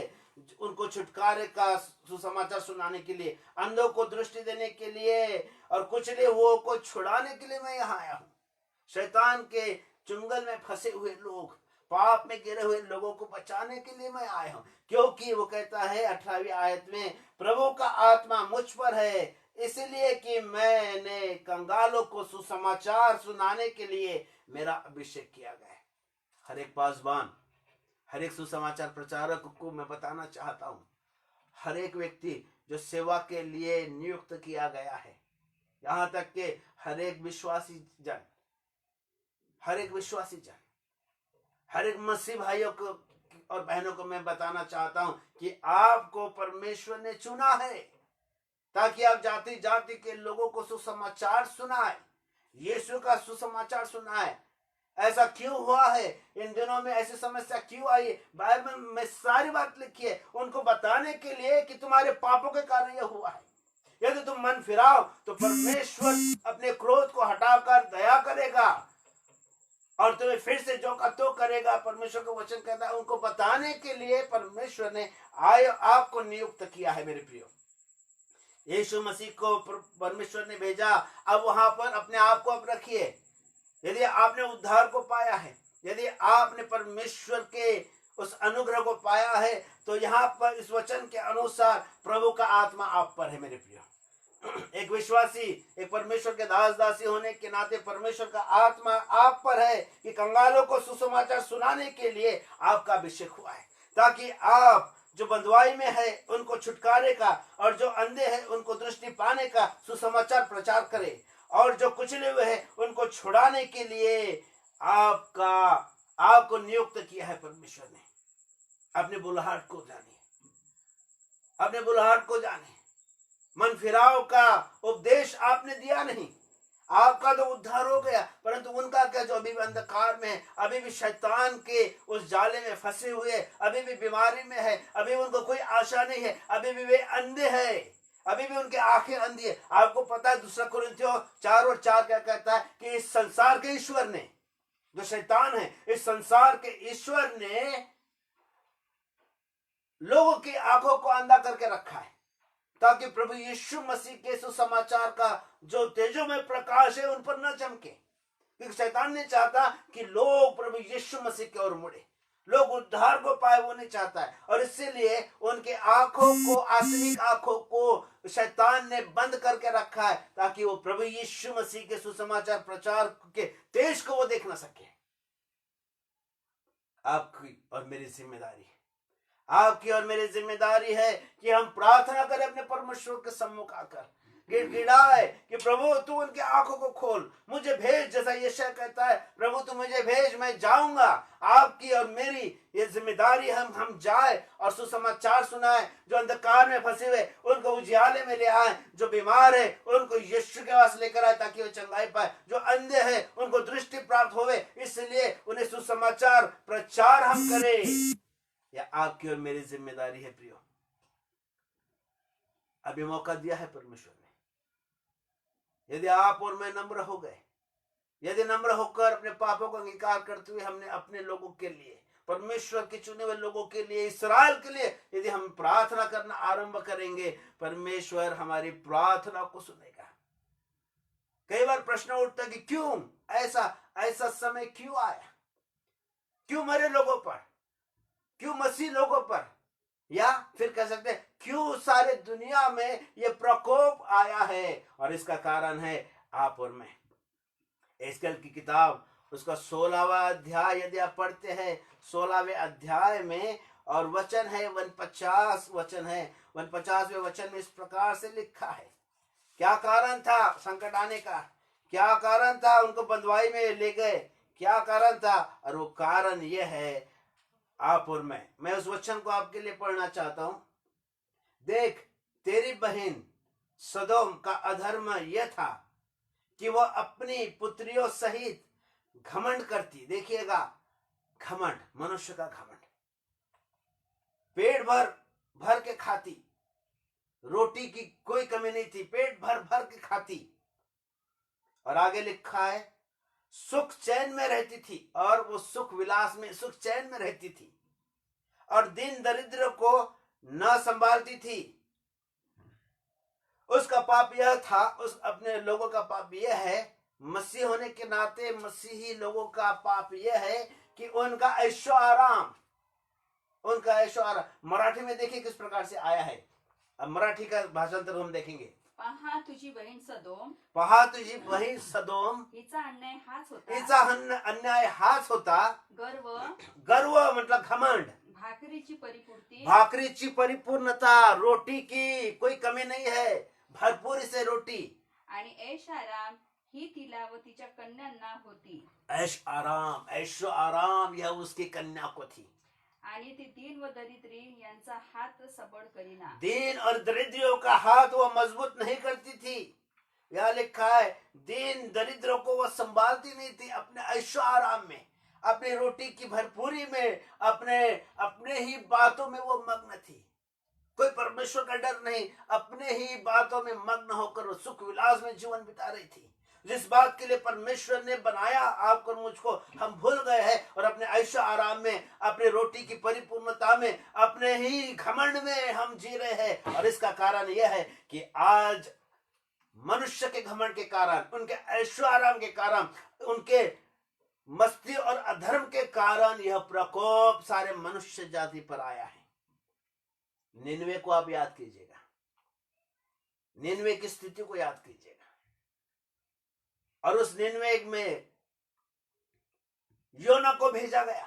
उनको छुटकारे का सुसमाचार सुनाने के लिए, अंधों को दृष्टि देने के लिए, और कुचले हुओं को छुड़ाने के लिए मैं यहाँ आया हूँ। शैतान के चुंगल में फंसे हुए लोग, पाप में गिरे हुए लोगों को बचाने के लिए मैं आया हूँ, क्योंकि वो कहता है 18वीं आयत में, प्रभु का आत्मा मुझ पर है, इसलिए कि मैंने कंगालों को सुसमाचार सुनाने के लिए मेरा अभिषेक किया गया है। हर एक पासवान, हर एक सुसमाचार प्रचारक को मैं बताना चाहता हूँ, हर एक व्यक्ति जो सेवा के लिए नियुक्त किया गया है, यहाँ तक कि हर एक विश्वासी जन, हर एक विश्वासी जन, हर एक मसीह भाइयों को और बहनों को मैं बताना चाहता हूँ कि आपको परमेश्वर ने चुना है ताकि आप जाति जाति के लोगों को सुसमाचार सुनाए, यीशु का सुसमाचार सुनाए। ऐसा क्यों हुआ है इन दिनों में, ऐसी समस्या क्यों आई है, बाइबल में सारी बात लिखी है, उनको बताने के लिए कि तुम्हारे पापों के कारण यह हुआ है। यदि तुम मन फिराओ तो परमेश्वर अपने क्रोध को हटाकर दया करेगा और तुम्हें फिर से जो का तो करेगा। परमेश्वर का वचन कहता है, उनको बताने के लिए परमेश्वर ने आपको नियुक्त किया है। मेरे प्रियो, यीशु मसीह को परमेश्वर ने भेजा। अब वहां पर अपने आप को अब रखिए। यदि आपने उद्धार को पाया है, यदि आपने परमेश्वर के उस अनुग्रह को पाया है, तो यहाँ पर इस वचन के अनुसार प्रभु का आत्मा आप पर है मेरे प्रिय। एक विश्वासी, एक परमेश्वर के दास दासी होने के नाते परमेश्वर का आत्मा आप पर है कि कंगालों को सुसमाचार सुनाने के लिए आपका अभिषेक हुआ है, ताकि आप जो बंधुआई में है उनको छुटकारे का, और जो अंधे हैं उनको दृष्टि पाने का सुसमाचार प्रचार करे, और जो कुचले हुए हैं उनको छुड़ाने के लिए आपको नियुक्त किया है परमेश्वर ने। अपने बुलाहट को जानिए, अपने बुलाहट को जानिए। मन फिराव का उपदेश आपने दिया नहीं, आपका तो उद्धार हो गया, परंतु उनका क्या जो अभी भी अंधकार में है, अभी भी शैतान के उस जाले में फंसे हुए, अभी भी बीमारी में है, अभी उनको कोई आशा नहीं है, अभी भी वे अंधे हैं, अभी भी उनके आंखें अंधी है। आपको पता है दूसरा कुरिन्थियों 4:4 क्या कहता है कि इस संसार के ईश्वर ने, जो शैतान है, इस संसार के ईश्वर ने लोगों की आंखों को अंधा करके रखा है, ताकि प्रभु यीशु मसीह के सुसमाचार का जो तेजोमय प्रकाश है उन पर न चमके। क्योंकि शैतान ने चाहता कि लोग प्रभु यीशु मसीह की ओर मुड़े, लोग उद्धार को पाए, वो नहीं चाहता है। और इसीलिए उनके आंखों को, आत्मिक आंखों को शैतान ने बंद करके रखा है, ताकि वो प्रभु यीशु मसीह के सुसमाचार प्रचार के तेज को वो देख ना सके। आपकी और मेरी जिम्मेदारी है, आपकी और मेरी जिम्मेदारी है कि हम प्रार्थना करें अपने परमेश्वर के सम्मुख आकर, गिड़गिड़ाए कि प्रभु तू उनकी आंखों को खोल, मुझे भेज, जैसा यशायाह कहता है, प्रभु तू मुझे भेज, मैं जाऊंगा। आपकी और मेरी ये जिम्मेदारी, हम जाए और सुसमाचार सुनाए, जो अंधकार में फंसे हुए उनको उजियाले में ले आए, जो बीमार है उनको यीशु के पास लेकर आए ताकि वो चंगाई पाए, जो अंधे हैं उनको दृष्टि प्राप्त होवे, इसलिए उन्हें सुसमाचार प्रचार हम करें। यह आपकी और मेरी जिम्मेदारी है प्रियो। अभी मौका दिया है परमेश्वर ने। यदि आप और मैं नम्र हो गए, यदि नम्र होकर अपने पापों को अंगीकार करते हुए हमने अपने लोगों के लिए, परमेश्वर के चुने हुए लोगों के लिए, इस्राएल के लिए यदि हम प्रार्थना करना आरंभ करेंगे, परमेश्वर हमारी प्रार्थना को सुनेगा। कई बार प्रश्न उठता कि क्यों ऐसा समय क्यों आया, क्यों मेरे लोगों पर, क्यों मसीह लोगों पर, या फिर कह सकते हैं क्यों सारे दुनिया में ये प्रकोप आया है। और इसका कारण है आप और मैं। एस्केल की किताब उसका 16वां अध्याय यदि आप पढ़ते हैं, 16वें अध्याय में और वचन है 49 वचन है, 49वें वचन में इस प्रकार से लिखा है। क्या कारण था संकट आने का, क्या कारण था उनको बंधुआई में ले गए, क्या कारण था, और वो कारण यह है आप और मैं उस वचन को आपके लिए पढ़ना चाहता हूं। देख, तेरी बहन सदोम का अधर्म यह था कि वह अपनी पुत्रियों सहित घमंड करती। देखिएगा, घमंड, मनुष्य का घमंड। पेट भर के खाती, रोटी की कोई कमी नहीं थी, पेट भर के खाती। और आगे लिखा है सुख चैन में रहती थी, और वो सुख विलास में, सुख चैन में रहती थी, और दिन दरिद्र को न संभालती थी। उसका पाप यह था, उस अपने लोगों का पाप यह है, मसीह होने के नाते मसीही लोगों का पाप यह है कि उनका ऐशो आराम, मराठी में देखिए किस प्रकार से आया है। अब मराठी का भाषांतर हम देखेंगे। पहा तुझी बहीण सदोम, पहा तुझी बहीण सदोम, हिचा अन्याय हाच होता, हिचा अन्याय हाच होता। गर्व मतलब घमंड, भाकरीची परिपूर्णता, रोटी की कोई कमी नहीं है, भरपूर से रोटी। आणि ऐश आराम ही तिला व तिच्या कन्यांना होती। ऐशो आराम यह उसकी कन्या को थी। आणि ती दीन व दरिद्री यांचा हात सबळ करीना। दीन और दरिद्रियों का हाथ वो मजबूत नहीं करती थी। यह लिखा है दीन दरिद्रों को वो संभालती नहीं थी, अपने ऐशो आराम में, अपनी रोटी की भरपूरी में, अपने ही बातों में वो मग्न थी। कोई परमेश्वर का डर नहीं, अपने ही बातों में मग्न होकर वो सुख विलास में जीवन बिता रही थी। जिस बात के लिए परमेश्वर ने बनाया आपको और मुझको, हम भूल गए हैं और अपने ऐशो आराम में, अपने रोटी की परिपूर्णता में, अपने ही घमंड में हम जी रहे हैं। और इसका कारण यह है कि आज मनुष्य के घमंड के कारण, उनके ऐशो आराम के कारण, उनके मस्ती और अधर्म के कारण यह प्रकोप सारे मनुष्य जाति पर आया है। निनवे को आप याद कीजिएगा, निनवे की स्थिति को याद कीजिएगा। और उस निनवे में योना को भेजा गया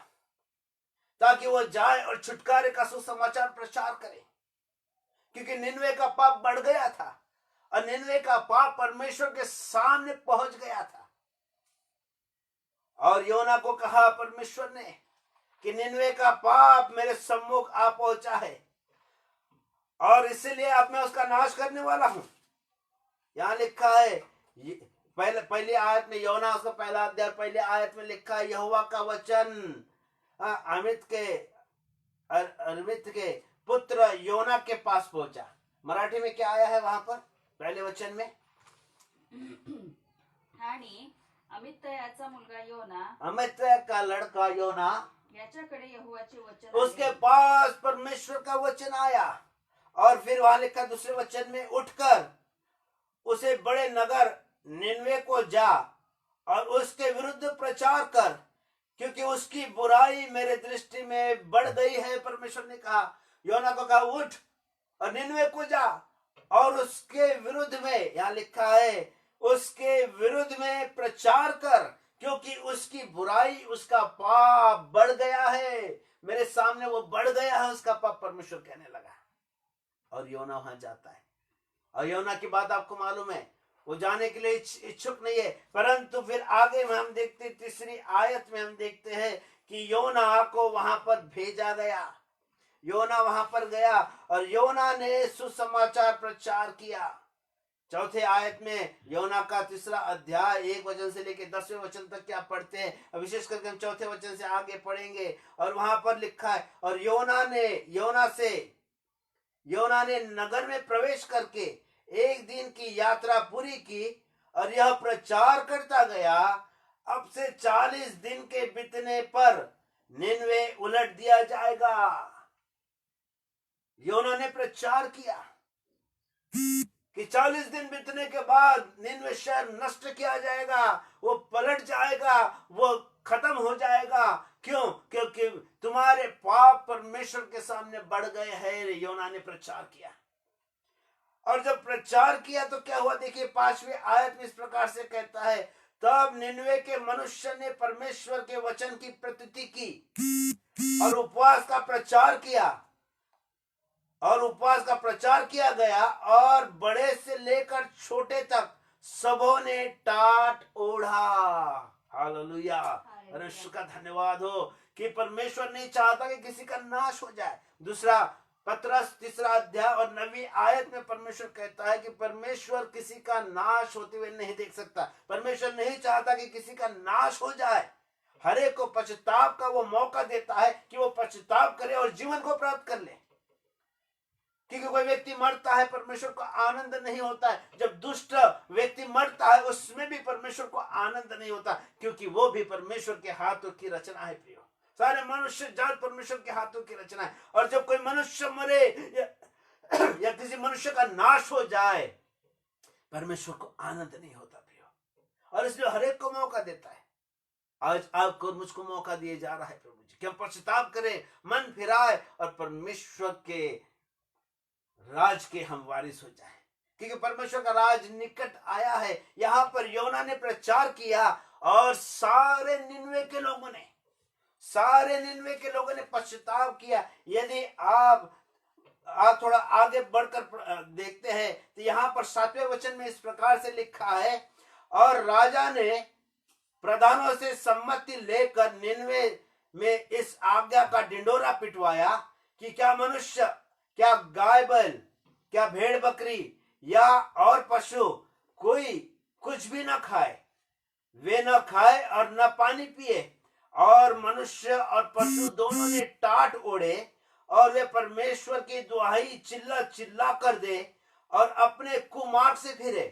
ताकि वो जाए और छुटकारे का सुसमाचार प्रचार करे, क्योंकि निनवे का पाप बढ़ गया था और निनवे का पाप परमेश्वर के सामने पहुंच गया था। और योना को कहा परमेश्वर ने कि निनवे का पाप मेरे सम्मुख आ पहुंचा है और इसलिए अब मैं उसका नाश करने वाला हूं। यहां लिखा है पहली आयत में, योना उसका पहला अध्याय पहली आयत में लिखा है, यहोवा का वचन अमित के पुत्र योना के पास पहुंचा। मराठी में क्या आया है वहां पर पहले वचन में? आणि अमित्तयाचा मुलगा योना, अमित का लड़का योना, याच्याकडे यहोवाचे वचन उसके आले। पास परमेश्वर का वचन आया। और फिर वहां लिखा दूसरे वचन में, उठकर उसे बड़े नगर निनवे को जा और उसके विरुद्ध प्रचार कर, क्योंकि उसकी बुराई मेरे दृष्टि में बढ़ गई है। परमेश्वर ने कहा, योना को कहा उठ और निनवे को जा और उसके विरुद्ध में, यहां लिखा है उसके विरुद्ध में प्रचार कर, क्योंकि उसकी बुराई, उसका पाप बढ़ गया है, मेरे सामने वो बढ़ गया है उसका पाप, परमेश्वर कहने लगा। और योना वहां जाता है और योना की बात आपको मालूम है, वो जाने के लिए इच्छुक नहीं है। परंतु फिर आगे में हम देखते, तीसरी आयत में हम देखते हैं कि योना को वहां पर भेजा गया। योना वहां पर गया और योना ने सुसमाचार प्रचार किया। चौथे आयत में योना का तीसरा अध्याय 1 वचन से लेकर 10वें वचन तक क्या पढ़ते हैं, विशेष करके हम चौथे वचन से आगे पढ़ेंगे। और वहां पर लिखा है, और योना ने नगर में प्रवेश करके एक दिन की यात्रा पूरी की और यह प्रचार करता गया, अब से 40 दिन के बीतने पर निनवे उलट दिया जाएगा। योना ने प्रचार किया कि 40 दिन बीतने के बाद निनवे शहर नष्ट किया जाएगा, वो पलट जाएगा, वो खत्म हो जाएगा। क्यों? क्योंकि तुम्हारे पाप परमेश्वर के सामने बढ़ गए हैं। योना ने प्रचार किया और जब प्रचार किया तो क्या हुआ, देखिए 5वीं आयत में इस प्रकार से कहता है, तब निनवे के मनुष्य ने परमेश्वर के वचन की प्रतीति की और उपवास का प्रचार किया, और उपवास का प्रचार किया गया और बड़े से लेकर छोटे तक सबों ने टाट ओढ़ा। हालेलुया, परमेश्वर का धन्यवाद हो कि परमेश्वर नहीं चाहता कि किसी का नाश हो जाए। दूसरा पतरस 3 अध्याय और 9वीं आयत में परमेश्वर कहता है कि परमेश्वर किसी का नाश होते हुए नहीं देख सकता। परमेश्वर नहीं चाहता कि किसी का नाश हो जाए, हर एक को पश्चाताप का वो मौका देता है कि वो पश्चाताप करे और जीवन को प्राप्त कर ले। क्योंकि कोई व्यक्ति मरता है, परमेश्वर को आनंद नहीं होता है। जब दुष्ट व्यक्ति मरता है उसमें भी परमेश्वर को आनंद नहीं होता, क्योंकि वो भी परमेश्वर के हाथों की रचना है। प्रियो, सारे मनुष्य जात परमेश्वर के हाथों की रचना है। और जब कोई मनुष्य मरे या किसी मनुष्य का नाश हो जाए, परमेश्वर को आनंद नहीं होता प्रियो। और इसलिए हर एक को मौका देता है। आज आपको मुझको मौका दिए जा रहा है प्रभु जी कि हम पश्चाताप करें, मन फिराए और परमेश्वर के राज के हम वारिस हो जाएं, क्योंकि परमेश्वर का राज निकट आया है। यहां पर योना ने प्रचार किया और सारे निनवे के लोगों ने पश्चाताप किया। यदि आप थोड़ा आगे बढ़कर देखते हैं तो यहां पर 7वें वचन में इस प्रकार से लिखा है, और राजा ने प्रधानों से सम्मति लेकर निनवे में इस आज्ञा का ढिंडोरा पिटवाया कि क्या मनुष्य, क्या गाय बैल, क्या भेड़ बकरी या और पशु कोई कुछ भी न खाए, वे न खाए और न पानी पिए। और मनुष्य और पशु दोनों ने टाट ओढ़े और वे परमेश्वर की दुहाई चिल्ला चिल्ला कर दे और अपने कुमार्ग से फिरे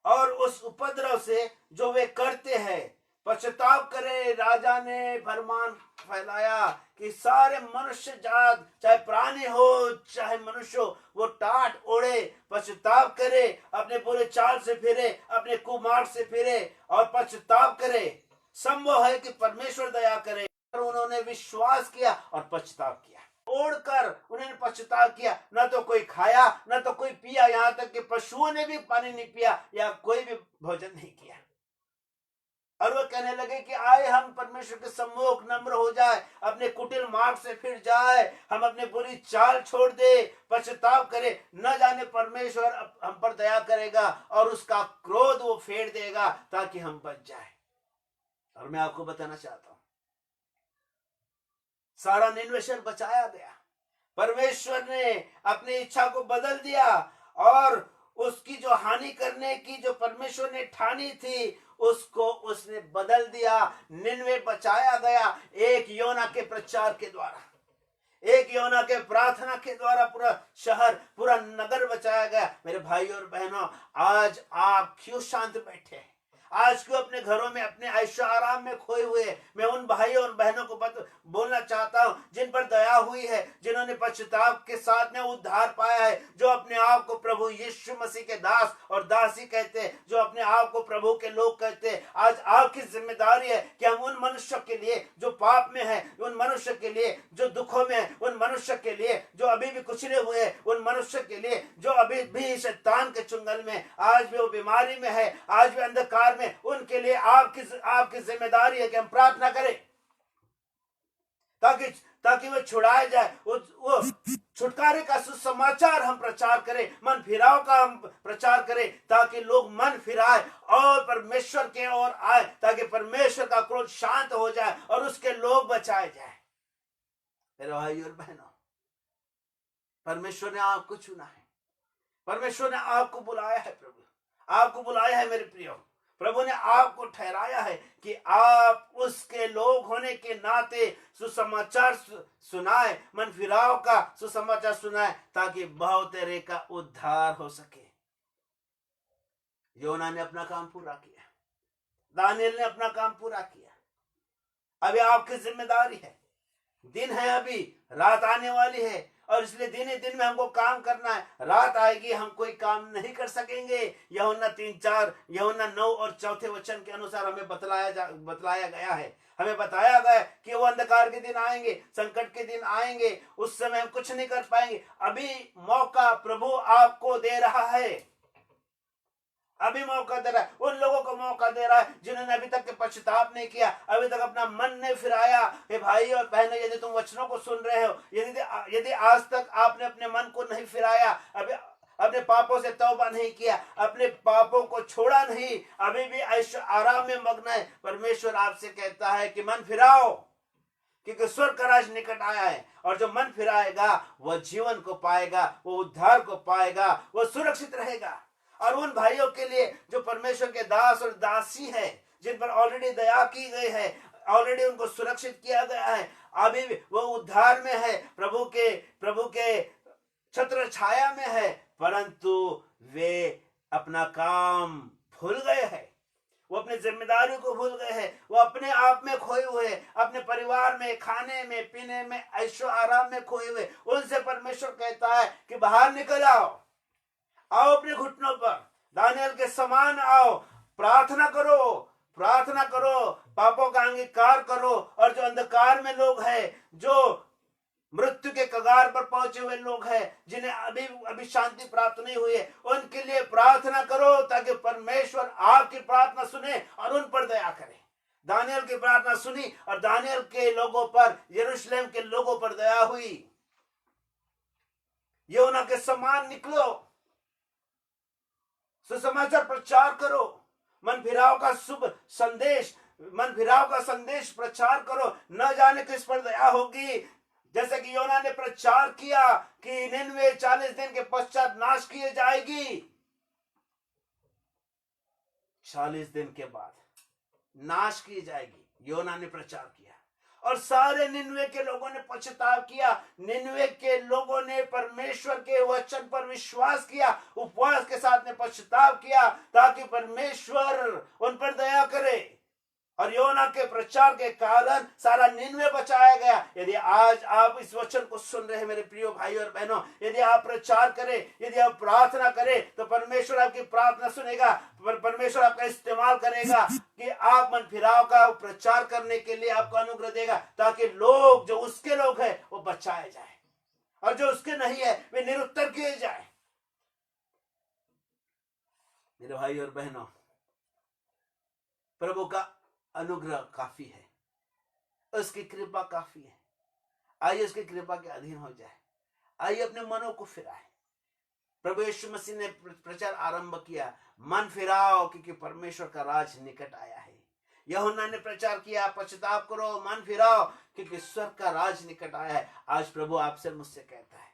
और उस उपद्रव से जो वे करते हैं पश्चाताप करे। राजा ने फरमान फैलाया कि सारे मनुष्य जात, चाहे प्राणी हो चाहे मनुष्य हो, वो टाट ओढ़े, पश्चाताप करे, अपने पूरे चाल से फिरे, अपने कुमार्ग से फिरे और पश्चाताप करे। संभव है कि परमेश्वर दया करे। और उन्होंने विश्वास किया और पश्चाताप किया, ओढ़कर उन्होंने पश्चाताप किया। न तो कोई खाया न तो कोई पिया, यहाँ तक कि पशुओं ने भी पानी नहीं पिया या कोई भी भोजन नहीं किया। और वो कहने लगे कि आए हम परमेश्वर के सम्मुख नम्र हो जाए, अपने कुटिल मार्ग से फिर जाए, हम अपने बुरी चाल छोड़ दे, पश्चाताप करे। न जाने परमेश्वर हम पर दया करेगा और उसका क्रोध वो फेर देगा ताकि हम बच जाए। और मैं आपको बताना चाहता हूं, सारा निनवे शहर बचाया गया। परमेश्वर ने अपनी इच्छा को बदल दिया और उसकी जो हानि करने की जो परमेश्वर ने ठानी थी उसको उसने बदल दिया। निनवे बचाया गया एक योना के प्रचार के द्वारा, एक योना के प्रार्थना के द्वारा पूरा शहर पूरा नगर बचाया गया। मेरे भाई और बहनों, आज आप क्यों शांत बैठे हैं? आज क्यों अपने घरों में अपने ऐशो आराम में खोए हुए? मैं उन भाइयों और बहनों को बोलना चाहता हूं जिन पर दया हुई है, जिन्होंने पश्चाताप के साथ में उद्धार पाया है, जो अपने आप को प्रभु यीशु मसीह के दास और दासी कहते हैं, जो अपने आप को प्रभु के लोग कहते हैं। आज आपकी जिम्मेदारी है कि हम उन मनुष्य के लिए जो पाप में है, उन मनुष्य के लिए जो दुखों में है, उन मनुष्य के लिए जो अभी भी कुचले हुए हैं, उन मनुष्य के लिए जो अभी भी शैतान के चुंगल में, आज भी वो बीमारी में है, आज भी अंधकार में, उनके लिए आपकी जिम्मेदारी है कि हम प्रार्थना करें ताकि वो छुड़ाया जाए। वो छुटकारे का सुसमाचार हम प्रचार करें, मन फिराव का हम प्रचार करें ताकि लोग मन फिराए और परमेश्वर के ओर आए, ताकि परमेश्वर का क्रोध शांत हो जाए और उसके लोग बचाए जाए। मेरे भाई और बहनों, परमेश्वर ने आपको चुना है, परमेश्वर ने आपको बुलाया है। प्रभु आपको बुलाया है मेरे प्रियो, प्रभु ने आपको ठहराया है कि आप उसके लोग होने के नाते सुसमाचार सुनाए, मन फिराव का सुसमाचार सुनाए ताकि बहुतेरे का उद्धार हो सके। योना ने अपना काम पूरा किया, दानियल ने अपना काम पूरा किया। अभी आपकी जिम्मेदारी है। दिन है, अभी रात आने वाली है और इसलिए दिन ही दिन में हमको काम करना है। रात आएगी हम कोई काम नहीं कर सकेंगे। यूहन्ना 3:4, यूहन्ना 9 और 4 वचन के अनुसार हमें बतलाया गया है, हमें बताया गया कि वो अंधकार के दिन आएंगे, संकट के दिन आएंगे, उस समय हम कुछ नहीं कर पाएंगे। अभी मौका प्रभु आपको दे रहा है, अभी मौका दे रहा है। उन लोगों को मौका दे रहा है जिन्होंने अभी तक के पश्चाताप नहीं किया, अभी तक अपना मन नहीं फिराया। हे भाई और बहनों, यदि तुम वचनों को सुन रहे हो, यदि आज तक आपने अपने मन को नहीं फिराया, अभी अपने पापों से तौबा नहीं किया, अपने पापों को छोड़ा नहीं, अभी भी ऐशो आराम में मग्न है, परमेश्वर आपसे कहता है कि मन फिराओ, क्योंकि स्वर्ग का राज निकट आया है। और जो मन फिराएगा वह जीवन को पाएगा, वो उद्धार को पाएगा, वो सुरक्षित रहेगा। और उन भाइयों के लिए जो परमेश्वर के दास और दासी है, जिन पर ऑलरेडी दया की गई है, ऑलरेडी उनको सुरक्षित किया गया है, अभी भी वो उद्धार में है, प्रभु के छत्र छाया में है, परंतु वे अपना काम भूल गए हैं, वो अपनी जिम्मेदारी को भूल गए हैं, वो अपने आप में खोए हुए हैं, अपने परिवार में, खाने में, पीने में, ऐशो आराम में खोए हुए। उनसे परमेश्वर कहता है कि बाहर निकल आओ अपने घुटनों पर, दानियल के समान आओ, प्रार्थना करो, पापों का अंगीकार करो। और जो अंधकार में लोग हैं, जो मृत्यु के कगार पर पहुंचे हुए लोग हैं, जिन्हें अभी शांति प्राप्त नहीं हुई है, उनके लिए प्रार्थना करो ताकि परमेश्वर आपकी प्रार्थना सुने और उन पर दया करे। दानियल की प्रार्थना सुनी और दानियल के लोगों पर, यरूशलेम के लोगों पर दया हुई। योना के समान निकलो, सुसमाचार प्रचार करो, मन फिराव का संदेश प्रचार करो। न जाने किस पर दया होगी, जैसे कि योना ने प्रचार किया कि निनवे 40 दिन के पश्चात नाश किए जाएगी। 40 दिन के बाद नाश की जाएगी, योना ने प्रचार किया। और सारे निन्वे के लोगों ने पश्चाताप किया। निन्वे के लोगों ने परमेश्वर के वचन पर विश्वास किया, उपवास के साथ ने पश्चाताप किया ताकि परमेश्वर उन पर दया करे। और योना के प्रचार के कारण सारा निन्वे बचाया गया। यदि आज आप इस वचन को सुन रहे हैं मेरे प्रिय भाई और बहनों, यदि आप प्रचार करें, यदि आप प्रार्थना करें, तो परमेश्वर आपकी प्रार्थना सुनेगा, परमेश्वर आपका इस्तेमाल करेगा कि आप मन फिराव का प्रचार करने के लिए आपको अनुग्रह देगा, ताकि लोग जो उसके लोग हैं वो बचाए जाए और जो उसके नहीं है वे निरुत्तर किए जाए। मेरे भाई और बहनों, प्रभु का अनुग्रह काफी है, उसकी कृपा काफी है। आइए उसकी कृपा के अधीन हो जाए, आइए अपने मनों को फिराए। प्रभु यीशु मसीह ने प्रचार आरंभ किया, मन फिराओ क्योंकि परमेश्वर का राज निकट आया है। यूहन्ना ने प्रचार किया, पश्चाताप करो, मन फिराओ क्योंकि स्वर्ग का राज निकट आया है। आज प्रभु आपसे मुझसे कहता है,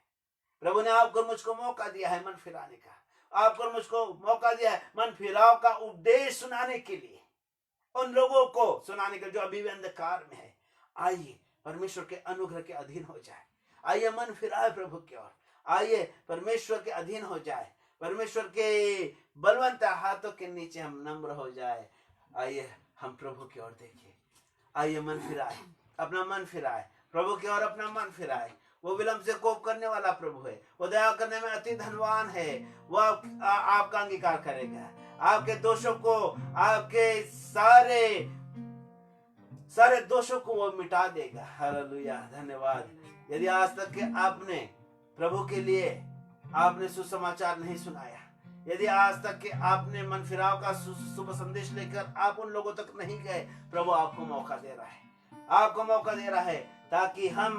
प्रभु ने आपको मुझको मौका दिया है मन फिराने का, आपको मुझको मौका दिया है मन फिराव का उपदेश सुनाने के लिए, उन लोगों को सुनाने के जो अभी भी अंधकार में है। आइए परमेश्वर के अनुग्रह के अधीन हो जाए, आइए मन फिराए प्रभु की ओर, आइए परमेश्वर के अधीन हो जाए, परमेश्वर के बलवंत हाथों के नीचे हम नम्र हो जाए। आइए हम प्रभु की ओर देखिए, आइए मन फिराए, अपना मन फिराए प्रभु की ओर, अपना मन फिराए। वो विलंब से कोप करने वाला प्रभु है, वो दया करने में अति धनवान है। वो आपका अंगीकार करेगा, आपके दोषों को, आपके सारे दोषों को वो मिटा देगा। हालेलुया, धन्यवाद। यदि आज तक के आपने प्रभु के लिए आपने सुसमाचार नहीं सुनाया, यदि आज तक के आपने मन फिराव का शुभ संदेश लेकर आप उन लोगों तक नहीं गए, प्रभु आपको मौका दे रहा है, आपको मौका दे रहा है ताकि हम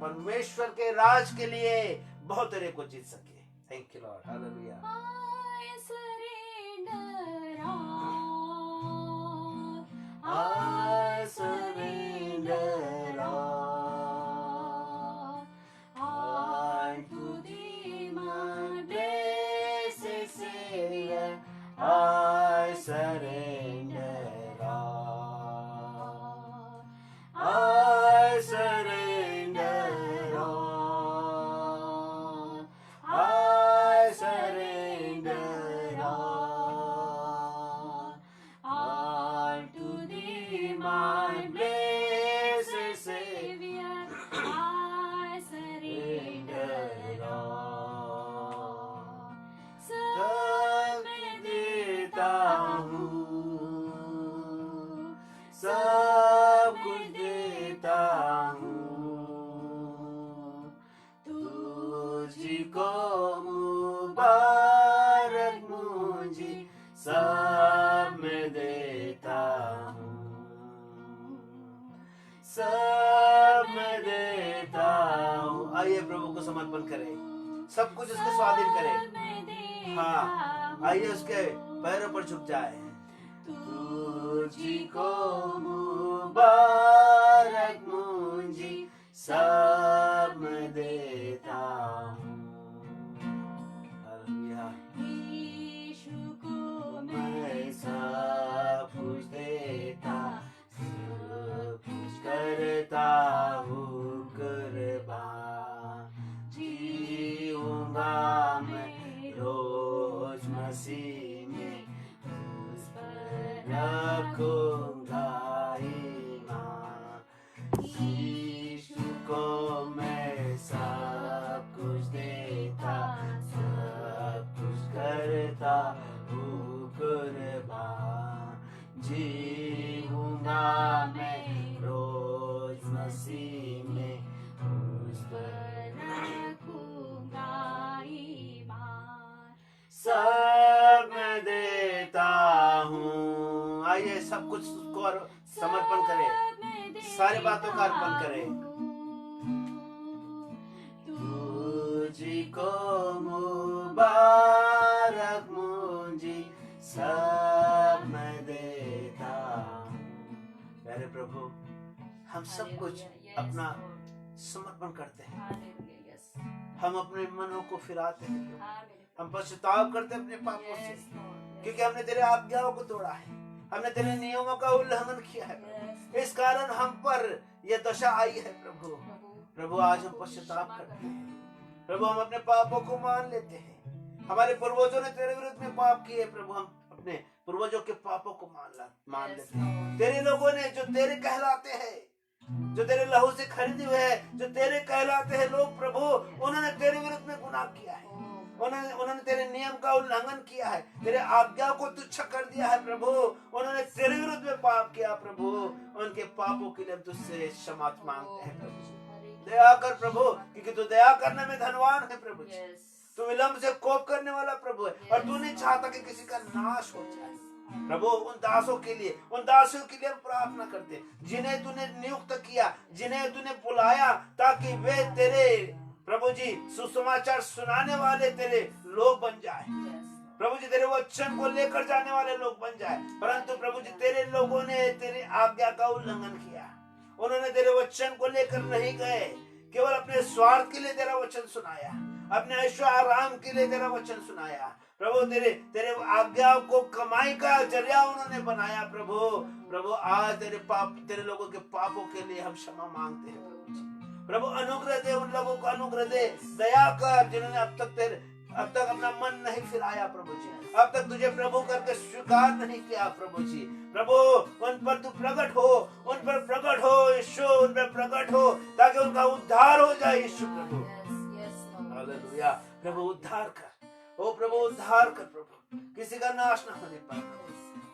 परमेश्वर के राज के लिए बहुत तरह को जीत सके। Thank you Lord, hallelujah. I surrender all. I to thee, my blessed Savior, I surrender all. I surrender all. I surrender all. All to thee, my blessed Savior, I surrender all. सब मैं देता हूँ, सब कुछ देता हूँ, तुझको मुबारक मुझे सब मैं देता हूँ, सब मैं देता हूँ। आइए प्रभु को समर्पण करें, सब कुछ उसके स्वाधीन करें। हाँ, आइए उसके पैरों पर झुक जाए। तुझको मुबारक मुझे सब मैं देता हूँ, हालेलुया। यीशु को मैं सब कुछ देता, सब कुछ करता हूँ कुर्बान, जीऊंगा मैं रोज मसीह में, उस पर रखूंगा ईमान। यीशु को मैं सब कुछ देता, सब कुछ करता हूँ कुर्बान, जीऊंगा मैं रोज मसीह में, उस पर रखूंगा ईमान। सब मैं देता हूँ। आइए सब कुछ उसको समर्पण करें, सारी बातों का अर्पण करें। तुझको मुबारक मुझे सब मैं देता हूँ। प्यारे प्रभु, हम सब कुछ अपना समर्पण करते हैं, हम अपने मनों को फिराते हैं, हम पश्चाताप करते हैं अपने पापों से, क्योंकि हमने तेरे आज्ञाओं को तोड़ा है, हमने तेरे नियमों का उल्लंघन किया है। इस कारण हम पर ये दशा आई है प्रभु। प्रभु आज हम पश्चाताप करते हैं प्रभु, हम अपने पापों को मान लेते हैं। हमारे पूर्वजों ने तेरे विरुद्ध में पाप किए प्रभु, हम अपने पूर्वजों के पापों को मान लेते हैं। तेरे लोगों ने जो तेरे कहलाते हैं, जो तेरे लहू से खरीदे हुए हैं, जो तेरे कहलाते हैं लोग प्रभु, उन्होंने तेरे विरुद्ध में गुनाह किया है। उन्होंने तेरे नियम का उल्लंघन किया है, तेरे आज्ञा को तुच्छ कर दिया है प्रभु। उन्होंने तेरे विरुद्ध में पाप किया प्रभु। उनके पापों के लिए हम तुझसे क्षमा मांगते हैं प्रभु। दया कर प्रभु, क्योंकि तू दया करने में धनवान है प्रभु जी। तू विलंब से कोप करने वाला प्रभु है, और तू नहीं चाहता कि किसी का नाश हो जाए प्रभु। उन दासों के लिए, उन दासियों के लिए हम प्रार्थना करते, जिन्हें तूने नियुक्त किया, जिन्हें तूने बुलाया, ताकि वे तेरे प्रभु जी सुसमाचार सुनाने वाले तेरे लोग बन जाए प्रभु जी, तेरे वचन को लेकर जाने वाले लोग बन जाए। परंतु प्रभु जी तेरे लोगों ने तेरी आज्ञा का उल्लंघन किया। उन्होंने तेरे वचन को लेकर नहीं गए, केवल अपने स्वार्थ के लिए तेरा वचन सुनाया, अपने ऐश्वर्य आराम के लिए तेरा वचन सुनाया प्रभु। तेरे आज्ञा को कमाई का जरिया उन्होंने बनाया प्रभु। आज तेरे लोगों के पापों के लिए हम क्षमा मांगते हैं प्रभु। अनुग्रह दे उन लोगों को, अनुग्रह दे, दया कर जिन्होंने अब तक अपना मन नहीं फिराया प्रभु जी, अब तक तुझे प्रभु करके स्वीकार नहीं किया प्रभु जी। प्रभु उन पर तू प्रकट हो, उन पर प्रकट हो यीशु, उन पर प्रकट हो, ताकि उनका उद्धार हो जाए यीशु प्रभु। हालेलुया प्रभु, उद्धार कर ओ प्रभु, उद्धार कर प्रभु, किसी का नाश ना होने पाए।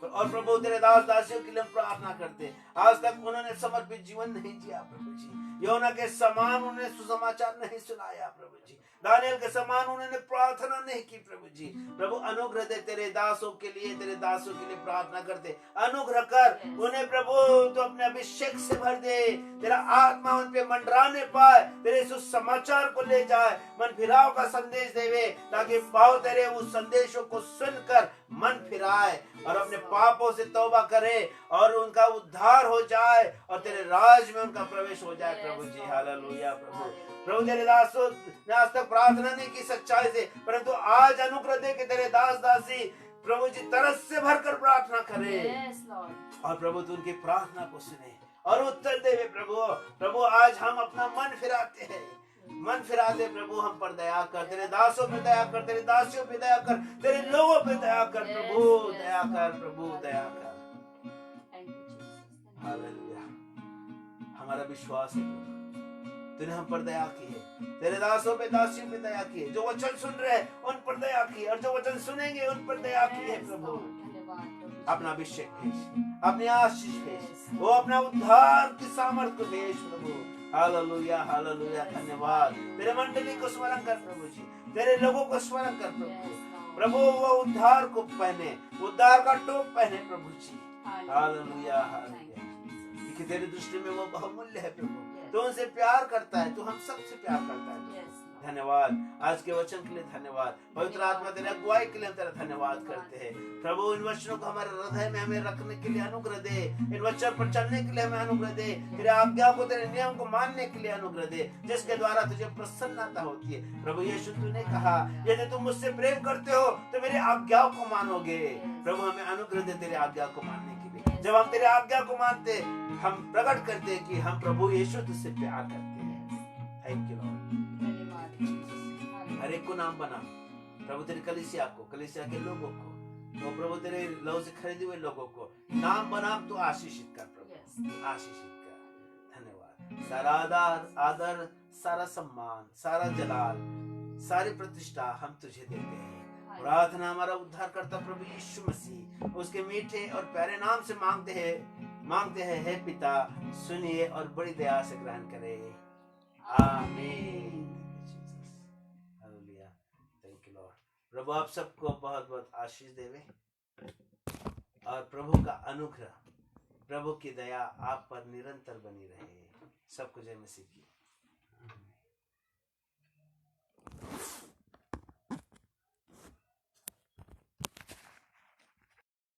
और प्रभु तेरे दास दासियों के लिए हम प्रार्थना करते, आज तक उन्होंने समर्पित जीवन नहीं जिया प्रभु जी। योना के समान उन्होंने सुसमाचार नहीं सुनाया प्रभु जी। दानियल के समान उन्होंने प्रार्थना नहीं की प्रभु जी। प्रभु अनुग्रह दे, तेरे दासों के लिए, तेरे दासों के लिए प्रार्थना करते, अनुग्रह कर उन्हें प्रभु। तो अपने अभिषेक से भर दे, तेरा आत्मा उन पे मंडराने पाए, तेरे सुसमाचार को ले जाए, मन फिराव का संदेश देवे, ताकि पाओ तेरे उस संदेशों को सुनकर मन फिराए और अपने पापों से तौबा करे और उनका उद्धार हो जाए और तेरे राज में उनका प्रवेश हो जाए प्रभु जी। हालेलुया प्रभु तेरे दासों ने आज तक प्रार्थना नहीं की सच्चाई से, परंतु आज अनुग्रह दे कि तेरे दास दासी प्रभु जी तरस से भरकर प्रार्थना करे और प्रभु तू उनकी प्रार्थना को सुने और उत्तर देवे प्रभु। आज हम अपना मन फिराते हैं, मन फिरा दे प्रभु, हम पर दया कर, तेरे दासों पे दया कर, तेरे दासियों पे दया कर, तेरे लोगों पे दया कर प्रभु, दया कर प्रभु, दया कर। हालेलुया, हमारा विश्वास है प्रभु तूने हम पर दया की है, तेरे दासों पे दासियों पे दया की है, जो वचन सुन रहे हैं उन पर दया की है और जो वचन सुनेंगे उन पर दया की है प्रभु। अपना अभिषेक भेज, अपनी आशीष भेज, वो अपना उद्धार की सामर्थ को भेज प्रभु। हालेलुया हालेलुया, धन्यवाद। तेरे मंडली को स्मरण कर प्रभु जी, तेरे लोगों को स्मरण कर प्रभु। वो उद्धार को पहने, उद्धार का टोप पहने प्रभु जी। हालेलुया हालेलुया, क्योंकि तेरी दृष्टि में वो बहुमूल्य है प्रभु। तू उनसे प्यार करता है, तू हम सबसे प्यार करता है। धन्यवाद आज के वचन के लिए, धन्यवाद पवित्र आत्मा तेरे अगुवाई के लिए हम तेरा धन्यवाद करते हैं प्रभु। इन वचनों को हमारे हृदय में हमें रखने के लिए अनुग्रह दे, इन वचन पर चलने के लिए हमें अनुग्रह दे, तेरे आज्ञा को, तेरे नियम को मानने के लिए अनुग्रह दे, जिसके द्वारा तुझे प्रसन्नता होती है प्रभु। यीशु तूने कहा यदि तुम मुझसे प्रेम करते हो तो मेरी आज्ञाओं को मानोगे प्रभु। हमें अनुग्रह दे तेरे आज्ञा को मानने के लिए। जब हम तेरे आज्ञा को मानते, हम प्रकट करते हैं कि हम प्रभु यीशु तुझसे प्यार करते हैं। Thank you Lord. हर एक को नाम बना प्रभु, तेरी कलीसिया को, कलीसिया के लोगों को, तो प्रभु तेरे लहू से खरीदे हुए लोगों को नाम बना, तो आशीषित कर प्रभु, आशीषित कर। धन्यवाद। सारा आदर, सारा सम्मान, सारा जलाल, सारी प्रतिष्ठा हम तुझे देते हैं। प्रार्थना हमारा उद्धार करता प्रभु यीशु मसीह उसके मीठे और प्यारे नाम से मांगते हैं हे पिता, सुनिए और बड़ी दया से ग्रहण करें। आमीन। प्रभु आप सबको बहुत बहुत आशीष देवे और प्रभु का अनुग्रह, प्रभु की दया आप पर निरंतर बनी रहे। सबको जय मसीह की।